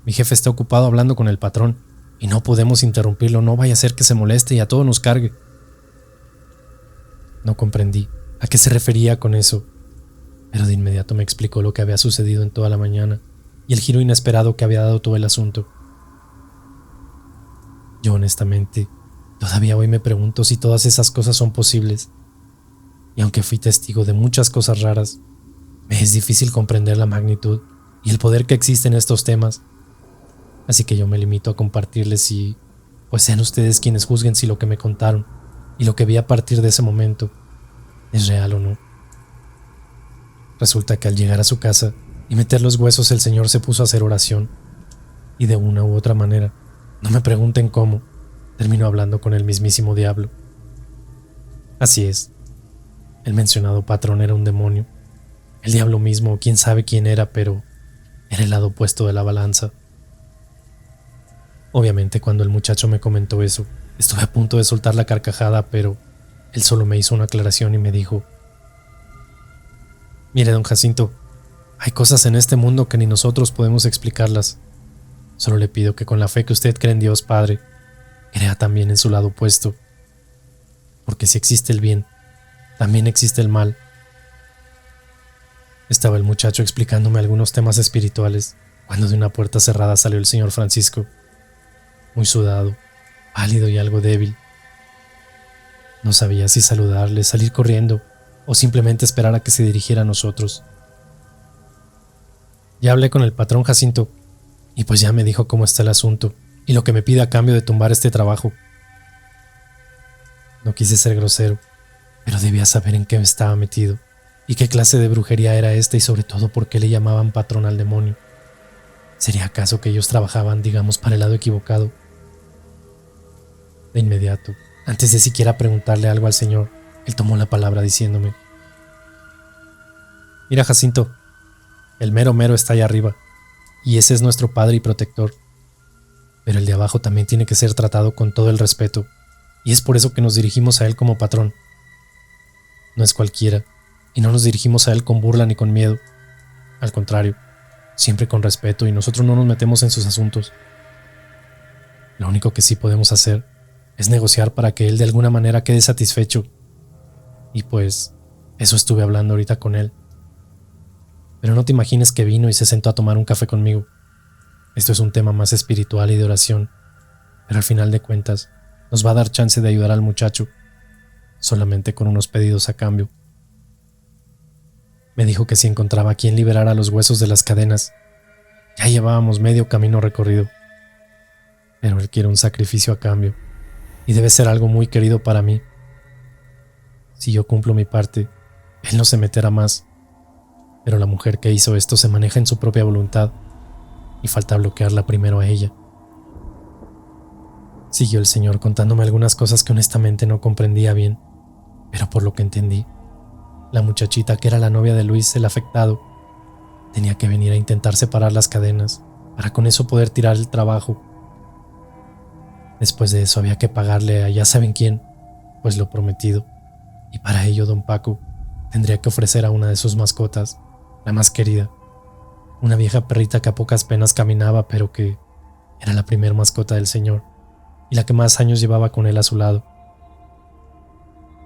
Mi jefe está ocupado hablando con el patrón y no podemos interrumpirlo, no vaya a ser que se moleste y a todos nos cargue. No comprendí a qué se refería con eso, pero de inmediato me explicó lo que había sucedido en toda la mañana y el giro inesperado que había dado todo el asunto. Yo honestamente, todavía hoy me pregunto si todas esas cosas son posibles, y aunque fui testigo de muchas cosas raras, me es difícil comprender la magnitud y el poder que existe en estos temas, así que yo me limito a compartirles y pues sean ustedes quienes juzguen si lo que me contaron y lo que vi a partir de ese momento es real o no. Resulta que al llegar a su casa y meter los huesos, el señor se puso a hacer oración, y de una u otra manera, no me pregunten cómo, terminó hablando con el mismísimo diablo. Así es, el mencionado patrón era un demonio, el diablo mismo, quién sabe quién era, pero era el lado opuesto de la balanza. Obviamente cuando el muchacho me comentó eso, estuve a punto de soltar la carcajada, pero él solo me hizo una aclaración y me dijo: mire, don Jacinto, hay cosas en este mundo que ni nosotros podemos explicarlas. Solo le pido que con la fe que usted cree en Dios Padre, crea también en su lado opuesto. Porque si existe el bien, también existe el mal. Estaba el muchacho explicándome algunos temas espirituales, cuando de una puerta cerrada salió el señor Francisco, muy sudado, pálido y algo débil. No sabía si saludarle, salir corriendo, o simplemente esperar a que se dirigiera a nosotros. Ya hablé con el patrón, Jacinto, y pues ya me dijo cómo está el asunto y lo que me pide a cambio de tumbar este trabajo. No quise ser grosero, pero debía saber en qué me estaba metido y qué clase de brujería era esta, y sobre todo por qué le llamaban patrón al demonio. ¿Sería acaso que ellos trabajaban, digamos, para el lado equivocado? De inmediato, antes de siquiera preguntarle algo al señor, él tomó la palabra diciéndome: mira, Jacinto, el mero mero está allá arriba, y ese es nuestro padre y protector. Pero el de abajo también tiene que ser tratado con todo el respeto, y es por eso que nos dirigimos a él como patrón. No es cualquiera, y no nos dirigimos a él con burla ni con miedo. Al contrario, siempre con respeto, y nosotros no nos metemos en sus asuntos. Lo único que sí podemos hacer es negociar para que él de alguna manera quede satisfecho. Y pues, eso estuve hablando ahorita con él. Pero no te imagines que vino y se sentó a tomar un café conmigo. Esto es un tema más espiritual y de oración, pero al final de cuentas nos va a dar chance de ayudar al muchacho, solamente con unos pedidos a cambio. Me dijo que si encontraba a quien liberara los huesos de las cadenas, ya llevábamos medio camino recorrido. Pero él quiere un sacrificio a cambio, y debe ser algo muy querido para mí. Si yo cumplo mi parte, él no se meterá más, pero la mujer que hizo esto se maneja en su propia voluntad, y falta bloquearla primero a ella. Siguió el señor contándome algunas cosas que honestamente no comprendía bien, pero por lo que entendí, la muchachita que era la novia de Luis, el afectado, tenía que venir a intentar separar las cadenas para con eso poder tirar el trabajo. Después de eso había que pagarle a ya saben quién, pues lo prometido, y para ello don Paco tendría que ofrecer a una de sus mascotas, la más querida, una vieja perrita que a pocas penas caminaba, pero que era la primer mascota del señor y la que más años llevaba con él a su lado.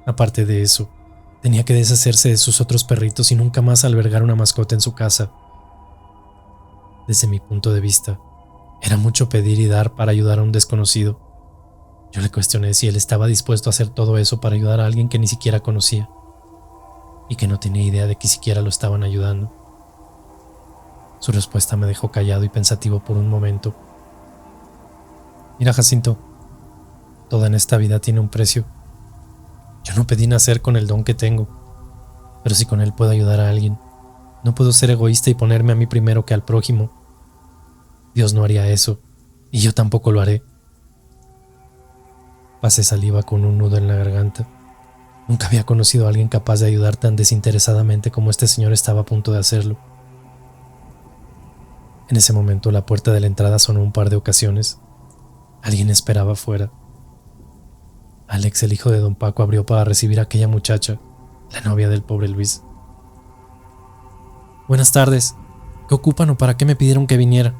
Aparte de eso, tenía que deshacerse de sus otros perritos y nunca más albergar una mascota en su casa. Desde mi punto de vista, era mucho pedir y dar para ayudar a un desconocido. Yo le cuestioné si él estaba dispuesto a hacer todo eso para ayudar a alguien que ni siquiera conocía y que no tenía idea de que siquiera lo estaban ayudando. Su respuesta me dejó callado y pensativo por un momento. Mira, Jacinto, todo en esta vida tiene un precio. Yo no pedí nacer con el don que tengo, pero si con él puedo ayudar a alguien, no puedo ser egoísta y ponerme a mí primero que al prójimo. Dios no haría eso, y yo tampoco lo haré. Pasé saliva con un nudo en la garganta. Nunca había conocido a alguien capaz de ayudar tan desinteresadamente como este señor estaba a punto de hacerlo. En ese momento la puerta de la entrada sonó un par de ocasiones. Alguien esperaba afuera. Alex, el hijo de don Paco, abrió para recibir a aquella muchacha, la novia del pobre Luis. Buenas tardes. ¿Qué ocupan o para qué me pidieron que viniera?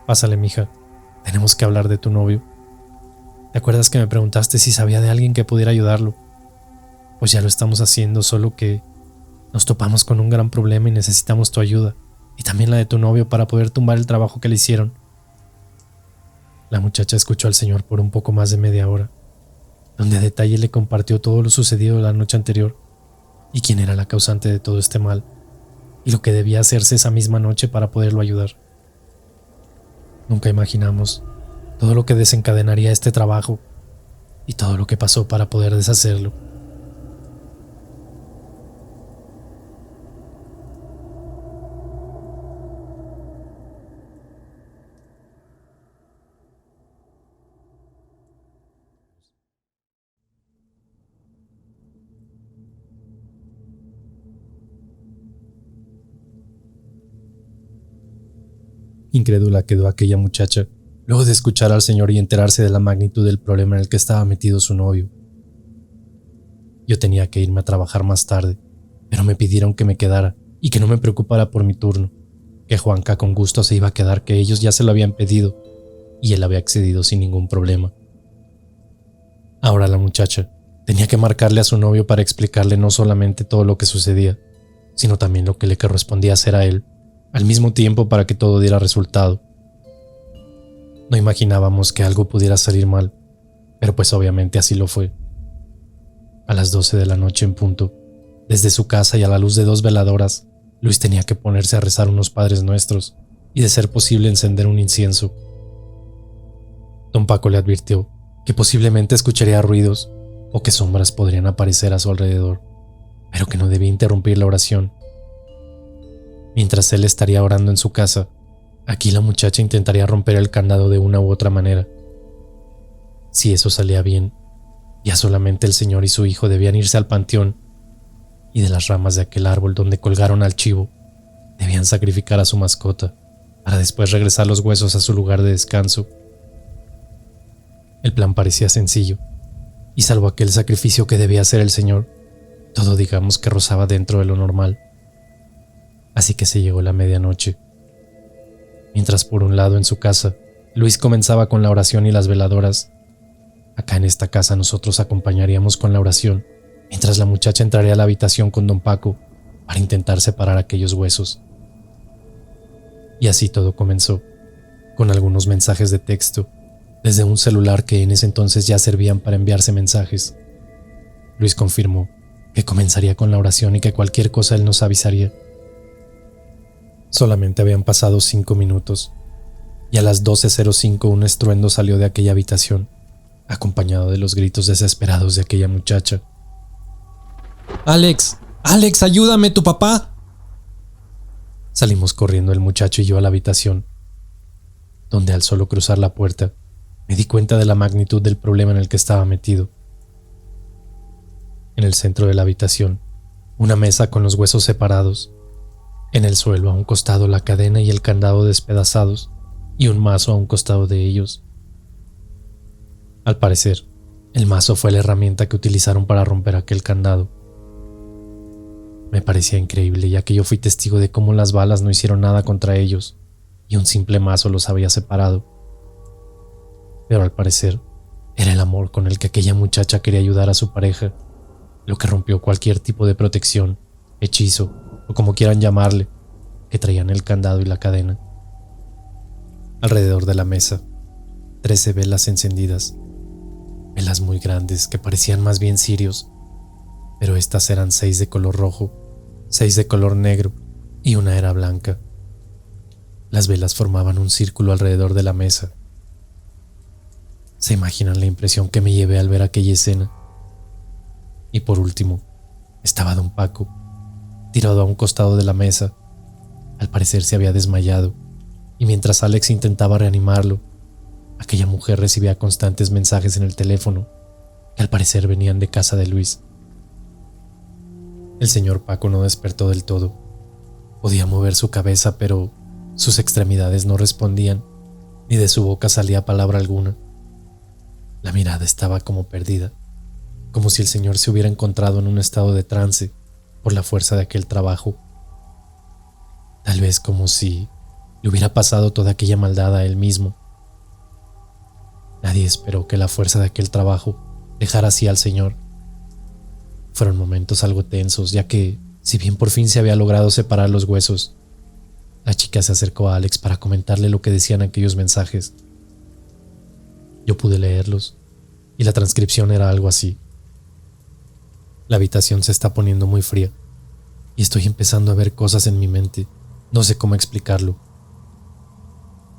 Pásale, mija. Tenemos que hablar de tu novio. ¿Te acuerdas que me preguntaste si sabía de alguien que pudiera ayudarlo? Pues ya lo estamos haciendo, solo que nos topamos con un gran problema y necesitamos tu ayuda, y también la de tu novio para poder tumbar el trabajo que le hicieron. La muchacha escuchó al señor por un poco más de media hora, donde a detalle le compartió todo lo sucedido la noche anterior y quién era la causante de todo este mal y lo que debía hacerse esa misma noche para poderlo ayudar. Nunca imaginamos todo lo que desencadenaría este trabajo y todo lo que pasó para poder deshacerlo. Incrédula quedó aquella muchacha, luego de escuchar al señor y enterarse de la magnitud del problema en el que estaba metido su novio. Yo tenía que irme a trabajar más tarde, pero me pidieron que me quedara y que no me preocupara por mi turno, que Juanca con gusto se iba a quedar, que ellos ya se lo habían pedido y él había accedido sin ningún problema. Ahora la muchacha tenía que marcarle a su novio para explicarle no solamente todo lo que sucedía, sino también lo que le correspondía hacer a él, al mismo tiempo para que todo diera resultado. No imaginábamos que algo pudiera salir mal, pero pues obviamente así lo fue. A las 12 de la noche en punto, desde su casa y a la luz de 2 veladoras, Luis tenía que ponerse a rezar unos Padres Nuestros y de ser posible encender un incienso. Don Paco le advirtió que posiblemente escucharía ruidos o que sombras podrían aparecer a su alrededor, pero que no debía interrumpir la oración. Mientras él estaría orando en su casa, aquí la muchacha intentaría romper el candado de una u otra manera. Si eso salía bien, ya solamente el señor y su hijo debían irse al panteón y de las ramas de aquel árbol donde colgaron al chivo, debían sacrificar a su mascota para después regresar los huesos a su lugar de descanso. El plan parecía sencillo, y salvo aquel sacrificio que debía hacer el señor, todo digamos que rozaba dentro de lo normal. Así que se llegó la medianoche. Mientras por un lado en su casa, Luis comenzaba con la oración y las veladoras. Acá en esta casa nosotros acompañaríamos con la oración, mientras la muchacha entraría a la habitación con don Paco para intentar separar aquellos huesos. Y así todo comenzó, con algunos mensajes de texto, desde un celular que en ese entonces ya servían para enviarse mensajes. Luis confirmó que comenzaría con la oración y que cualquier cosa él nos avisaría. Solamente habían pasado 5 minutos y a las 12:05 un estruendo salió de aquella habitación, acompañado de los gritos desesperados de aquella muchacha. ¡Alex! ¡Alex, ayúdame, tu papá! Salimos corriendo el muchacho y yo a la habitación, donde al solo cruzar la puerta me di cuenta de la magnitud del problema en el que estaba metido. En el centro de la habitación, una mesa con los huesos separados. En el suelo a un costado la cadena y el candado despedazados y un mazo a un costado de ellos. Al parecer, el mazo fue la herramienta que utilizaron para romper aquel candado. Me parecía increíble, ya que yo fui testigo de cómo las balas no hicieron nada contra ellos y un simple mazo los había separado. Pero al parecer, era el amor con el que aquella muchacha quería ayudar a su pareja lo que rompió cualquier tipo de protección, hechizo o como quieran llamarle, que traían el candado y la cadena. Alrededor de la mesa, 13 velas encendidas, velas muy grandes que parecían más bien cirios, pero estas eran 6 de color rojo, 6 de color negro y una era blanca. Las velas formaban un círculo alrededor de la mesa. ¿Se imaginan la impresión que me llevé al ver aquella escena? Y por último, estaba don Paco, tirado a un costado de la mesa. Al parecer se había desmayado, y mientras Alex intentaba reanimarlo, aquella mujer recibía constantes mensajes en el teléfono, que al parecer venían de casa de Luis. El señor Paco no despertó del todo. Podía mover su cabeza, pero sus extremidades no respondían, ni de su boca salía palabra alguna. La mirada estaba como perdida, como si el señor se hubiera encontrado en un estado de trance por la fuerza de aquel trabajo. Tal vez como si le hubiera pasado toda aquella maldad a él mismo. Nadie esperó que la fuerza de aquel trabajo dejara así al señor. Fueron momentos algo tensos, ya que, si bien por fin se había logrado separar los huesos, la chica se acercó a Alex para comentarle lo que decían aquellos mensajes. Yo pude leerlos, y la transcripción era algo así. La habitación se está poniendo muy fría, y estoy empezando a ver cosas en mi mente. No sé cómo explicarlo.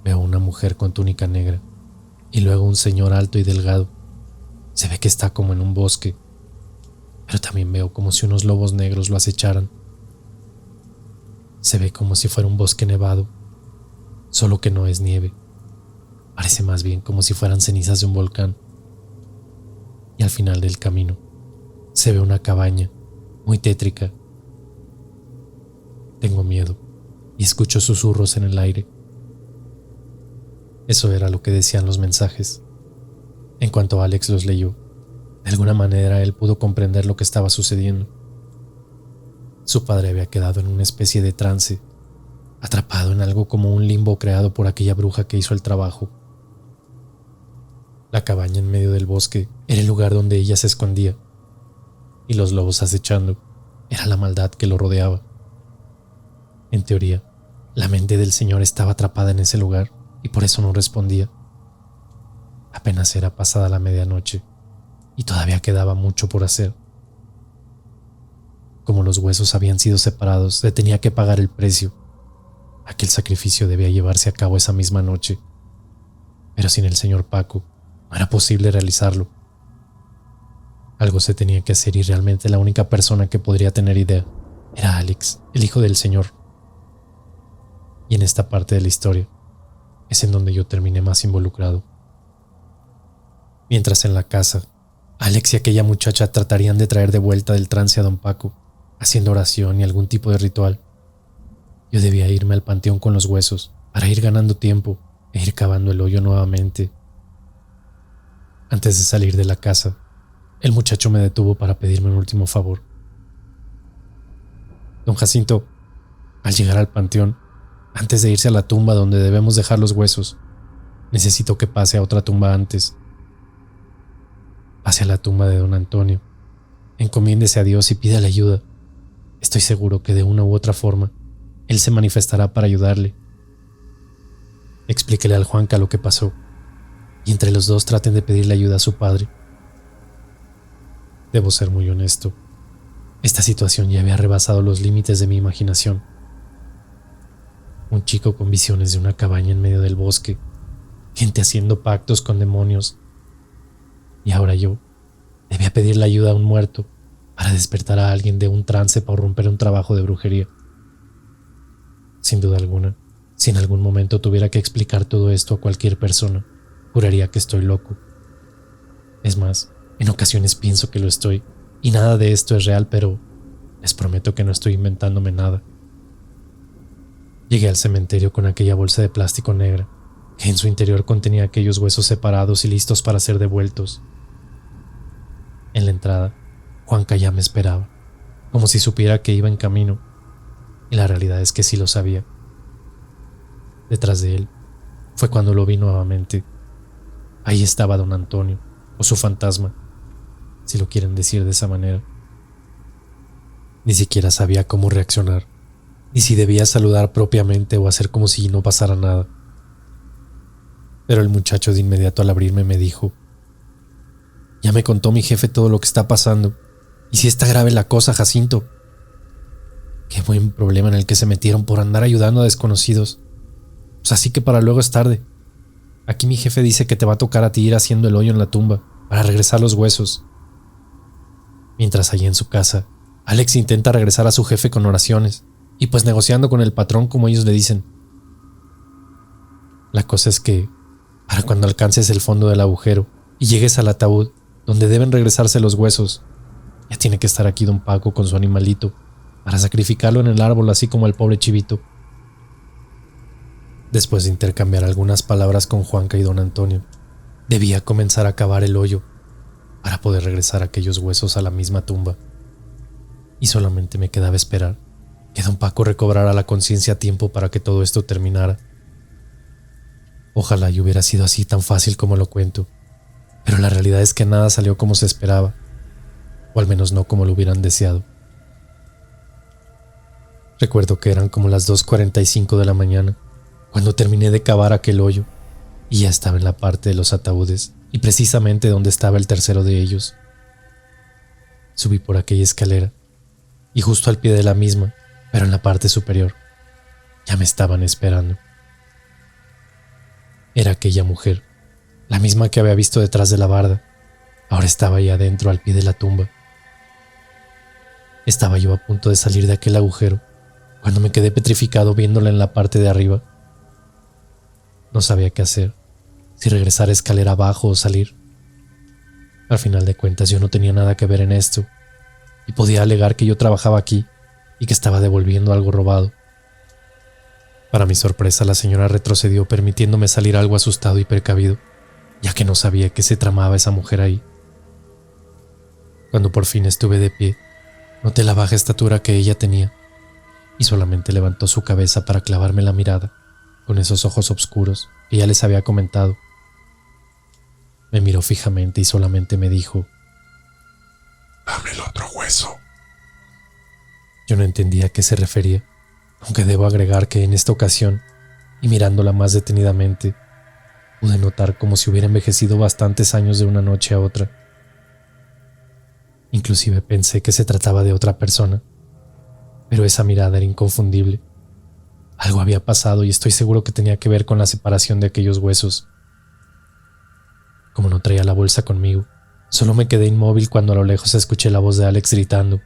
Veo una mujer con túnica negra, y luego un señor alto y delgado. Se ve que está como en un bosque, pero también veo como si unos lobos negros lo acecharan. Se ve como si fuera un bosque nevado, solo que no es nieve. Parece más bien como si fueran cenizas de un volcán. Y al final del camino se ve una cabaña muy tétrica. Tengo miedo y escucho susurros en el aire. Eso era lo que decían los mensajes. En cuanto Alex los leyó, de alguna manera él pudo comprender lo que estaba sucediendo. Su padre había quedado en una especie de trance, atrapado en algo como un limbo creado por aquella bruja que hizo el trabajo. La cabaña en medio del bosque era el lugar donde ella se escondía, y los lobos acechando era la maldad que lo rodeaba. En teoría, la mente del señor estaba atrapada en ese lugar y por eso no respondía. Apenas era pasada la medianoche y todavía quedaba mucho por hacer. Como los huesos habían sido separados, se tenía que pagar el precio. Aquel sacrificio debía llevarse a cabo esa misma noche, pero sin el señor Paco no era posible realizarlo. Algo se tenía que hacer y realmente la única persona que podría tener idea era Alex, el hijo del señor. Y en esta parte de la historia es en donde yo terminé más involucrado. Mientras en la casa, Alex y aquella muchacha tratarían de traer de vuelta del trance a don Paco, haciendo oración y algún tipo de ritual. Yo debía irme al panteón con los huesos para ir ganando tiempo e ir cavando el hoyo nuevamente. Antes de salir de la casa, el muchacho me detuvo para pedirme un último favor. Don Jacinto, al llegar al panteón, antes de irse a la tumba donde debemos dejar los huesos, necesito que pase a otra tumba antes. Pase a la tumba de don Antonio, encomiéndese a Dios y pídale ayuda. Estoy seguro que de una u otra forma, Él se manifestará para ayudarle. Explíquele al Juanca lo que pasó y entre los dos traten de pedirle ayuda a su padre. Debo ser muy honesto. Esta situación ya había rebasado los límites de mi imaginación. Un chico con visiones de una cabaña en medio del bosque, gente haciendo pactos con demonios. Y ahora yo debía pedirle ayuda a un muerto para despertar a alguien de un trance para romper un trabajo de brujería. Sin duda alguna, si en algún momento tuviera que explicar todo esto a cualquier persona, juraría que estoy loco. Es más, en ocasiones pienso que lo estoy, y nada de esto es real, pero les prometo que no estoy inventándome nada. Llegué al cementerio con aquella bolsa de plástico negra, que en su interior contenía aquellos huesos separados y listos para ser devueltos. En la entrada, Juanca ya me esperaba, como si supiera que iba en camino, y la realidad es que sí lo sabía. Detrás de él fue cuando lo vi nuevamente. Ahí estaba don Antonio, o su fantasma, si lo quieren decir de esa manera. Ni siquiera sabía cómo reaccionar, ni si debía saludar propiamente o hacer como si no pasara nada. Pero el muchacho de inmediato al abrirme me dijo: ya me contó mi jefe todo lo que está pasando, y si está grave la cosa, Jacinto. Qué buen problema en el que se metieron por andar ayudando a desconocidos. Pues así que para luego es tarde. Aquí mi jefe dice que te va a tocar a ti ir haciendo el hoyo en la tumba para regresar los huesos. Mientras allí en su casa, Alex intenta regresar a su jefe con oraciones y pues negociando con el patrón como ellos le dicen. La cosa es que, para cuando alcances el fondo del agujero y llegues al ataúd donde deben regresarse los huesos, ya tiene que estar aquí don Paco con su animalito para sacrificarlo en el árbol así como el pobre chivito. Después de intercambiar algunas palabras con Juanca y don Antonio, debía comenzar a cavar el hoyo para poder regresar aquellos huesos a la misma tumba. Y solamente me quedaba esperar que don Paco recobrara la conciencia a tiempo para que todo esto terminara. Ojalá y hubiera sido así tan fácil como lo cuento, pero la realidad es que nada salió como se esperaba, o al menos no como lo hubieran deseado. Recuerdo que eran como las 2:45 de la mañana cuando terminé de cavar aquel hoyo y ya estaba en la parte de los ataúdes y precisamente donde estaba el tercero de ellos. Subí por aquella escalera y justo al pie de la misma, pero en la parte superior, ya me estaban esperando. Era aquella mujer, la misma que había visto detrás de la barda. Ahora estaba ahí adentro al pie de la tumba. Estaba yo a punto de salir de aquel agujero cuando me quedé petrificado viéndola en la parte de arriba. No sabía qué hacer, si regresar a escalera abajo o salir. Al final de cuentas yo no tenía nada que ver en esto y podía alegar que yo trabajaba aquí y que estaba devolviendo algo robado. Para mi sorpresa, la señora retrocedió permitiéndome salir algo asustado y precavido, ya que no sabía qué se tramaba esa mujer ahí. Cuando por fin estuve de pie, noté la baja estatura que ella tenía y solamente levantó su cabeza para clavarme la mirada con esos ojos oscuros que ya les había comentado. Me miró fijamente y solamente me dijo: Dame el otro hueso. Yo no entendía a qué se refería, aunque debo agregar que en esta ocasión, y mirándola más detenidamente, pude notar como si hubiera envejecido bastantes años de una noche a otra. Inclusive pensé que se trataba de otra persona, pero esa mirada era inconfundible. Algo había pasado y estoy seguro que tenía que ver con la separación de aquellos huesos. Como no traía la bolsa conmigo, solo me quedé inmóvil cuando a lo lejos escuché la voz de Alex gritando: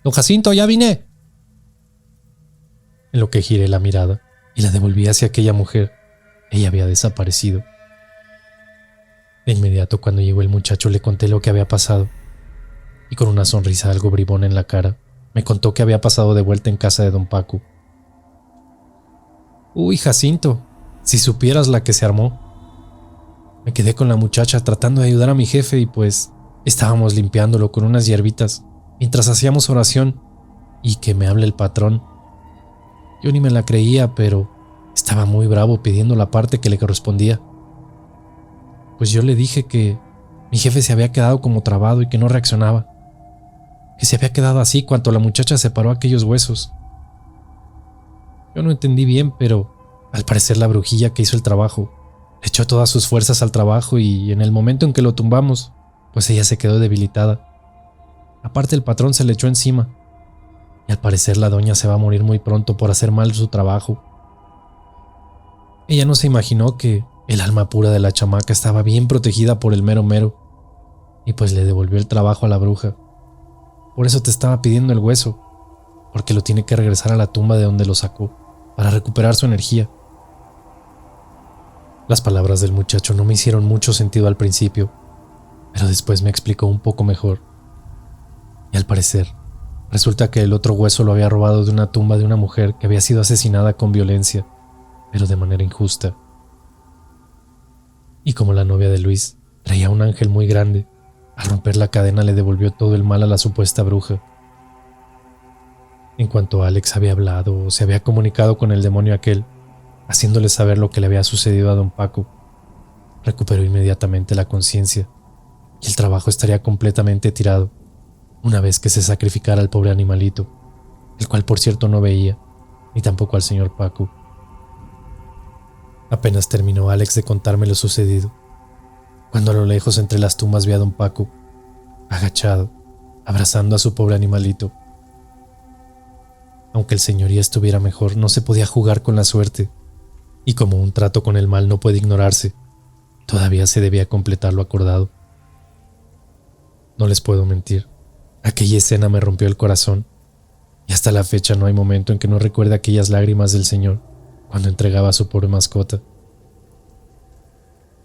¡Don Jacinto, ya vine! En lo que giré la mirada y la devolví hacia aquella mujer, ella había desaparecido. De inmediato, cuando llegó el muchacho, le conté lo que había pasado y con una sonrisa algo bribona en la cara, me contó que había pasado de vuelta en casa de don Paco. Uy, Jacinto, si supieras la que se armó. Me quedé con la muchacha tratando de ayudar a mi jefe y pues estábamos limpiándolo con unas hierbitas mientras hacíamos oración y que me hable el patrón. Yo ni me la creía, pero estaba muy bravo pidiendo la parte que le correspondía. Pues yo le dije que mi jefe se había quedado como trabado y que no reaccionaba, que se había quedado así cuando la muchacha separó aquellos huesos. Yo no entendí bien, pero Al parecer la brujilla que hizo el trabajo le echó todas sus fuerzas al trabajo y en el momento en que lo tumbamos, pues ella se quedó debilitada. Aparte el patrón se le echó encima y al parecer la doña se va a morir muy pronto por hacer mal su trabajo. Ella no se imaginó que el alma pura de la chamaca estaba bien protegida por el mero mero y pues le devolvió el trabajo a la bruja. Por eso te estaba pidiendo el hueso, porque lo tiene que regresar a la tumba de donde lo sacó para recuperar su energía. Las palabras del muchacho no me hicieron mucho sentido al principio, pero después me explicó un poco mejor. Y al parecer, resulta que el otro hueso lo había robado de una tumba de una mujer que había sido asesinada con violencia, pero de manera injusta. Y como la novia de Luis traía un ángel muy grande, al romper la cadena le devolvió todo el mal a la supuesta bruja. En cuanto Alex había hablado o se había comunicado con el demonio aquel, haciéndole saber lo que le había sucedido a don Paco, recuperó inmediatamente la conciencia y el trabajo estaría completamente tirado una vez que se sacrificara al pobre animalito, el cual por cierto no veía, ni tampoco al señor Paco. Apenas terminó Alex de contarme lo sucedido, cuando a lo lejos entre las tumbas vi a don Paco, agachado, abrazando a su pobre animalito. Aunque el señoría estuviera mejor, no se podía jugar con la suerte, y como un trato con el mal no puede ignorarse, todavía se debía completar lo acordado. No les puedo mentir, aquella escena me rompió el corazón, y hasta la fecha no hay momento en que no recuerde aquellas lágrimas del señor cuando entregaba a su pobre mascota.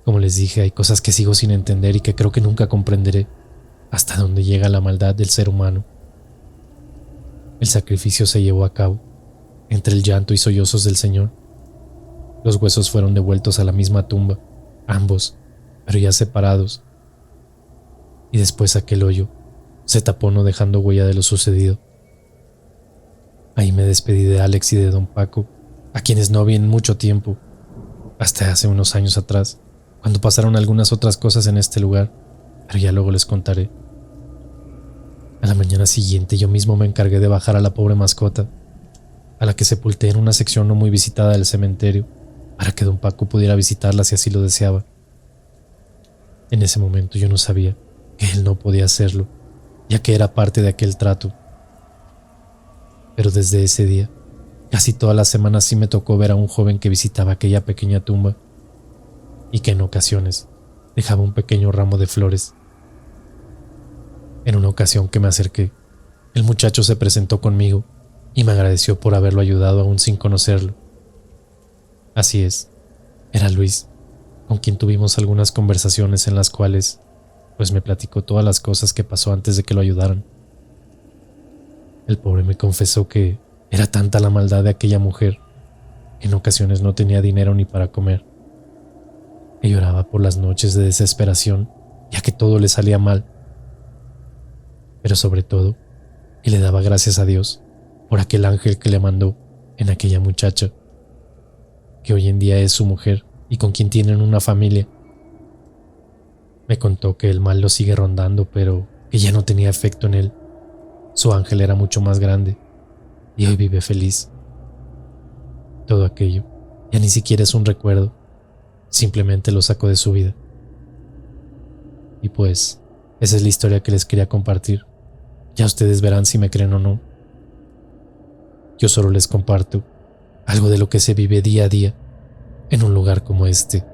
Como les dije, hay cosas que sigo sin entender y que creo que nunca comprenderé hasta dónde llega la maldad del ser humano. El sacrificio se llevó a cabo, entre el llanto y sollozos del señor. Los huesos fueron devueltos a la misma tumba, ambos, pero ya separados. Y después aquel hoyo se tapó no dejando huella de lo sucedido. Ahí me despedí de Alex y de don Paco, a quienes no vi en mucho tiempo, hasta hace unos años atrás, cuando pasaron algunas otras cosas en este lugar, pero ya luego les contaré. A la mañana siguiente yo mismo me encargué de bajar a la pobre mascota, a la que sepulté en una sección no muy visitada del cementerio, para que don Paco pudiera visitarla si así lo deseaba. En ese momento yo no sabía que él no podía hacerlo, ya que era parte de aquel trato. Pero desde ese día, casi todas las semanas sí me tocó ver a un joven que visitaba aquella pequeña tumba, y que en ocasiones dejaba un pequeño ramo de flores. En una ocasión que me acerqué, el muchacho se presentó conmigo y me agradeció por haberlo ayudado aún sin conocerlo. Así es, era Luis, con quien tuvimos algunas conversaciones en las cuales, pues me platicó todas las cosas que pasó antes de que lo ayudaran. El pobre me confesó que era tanta la maldad de aquella mujer que en ocasiones no tenía dinero ni para comer, que lloraba por las noches de desesperación, ya que todo le salía mal. Pero sobre todo, que le daba gracias a Dios por aquel ángel que le mandó en aquella muchacha, que hoy en día es su mujer y con quien tienen una familia. Me contó que el mal lo sigue rondando, pero que ya no tenía efecto en él. Su ángel era mucho más grande y hoy vive feliz. Todo aquello ya ni siquiera es un recuerdo, simplemente lo sacó de su vida. Y pues, esa es la historia que les quería compartir. Ya ustedes verán si me creen o no. Yo solo les comparto algo de lo que se vive día a día en un lugar como este.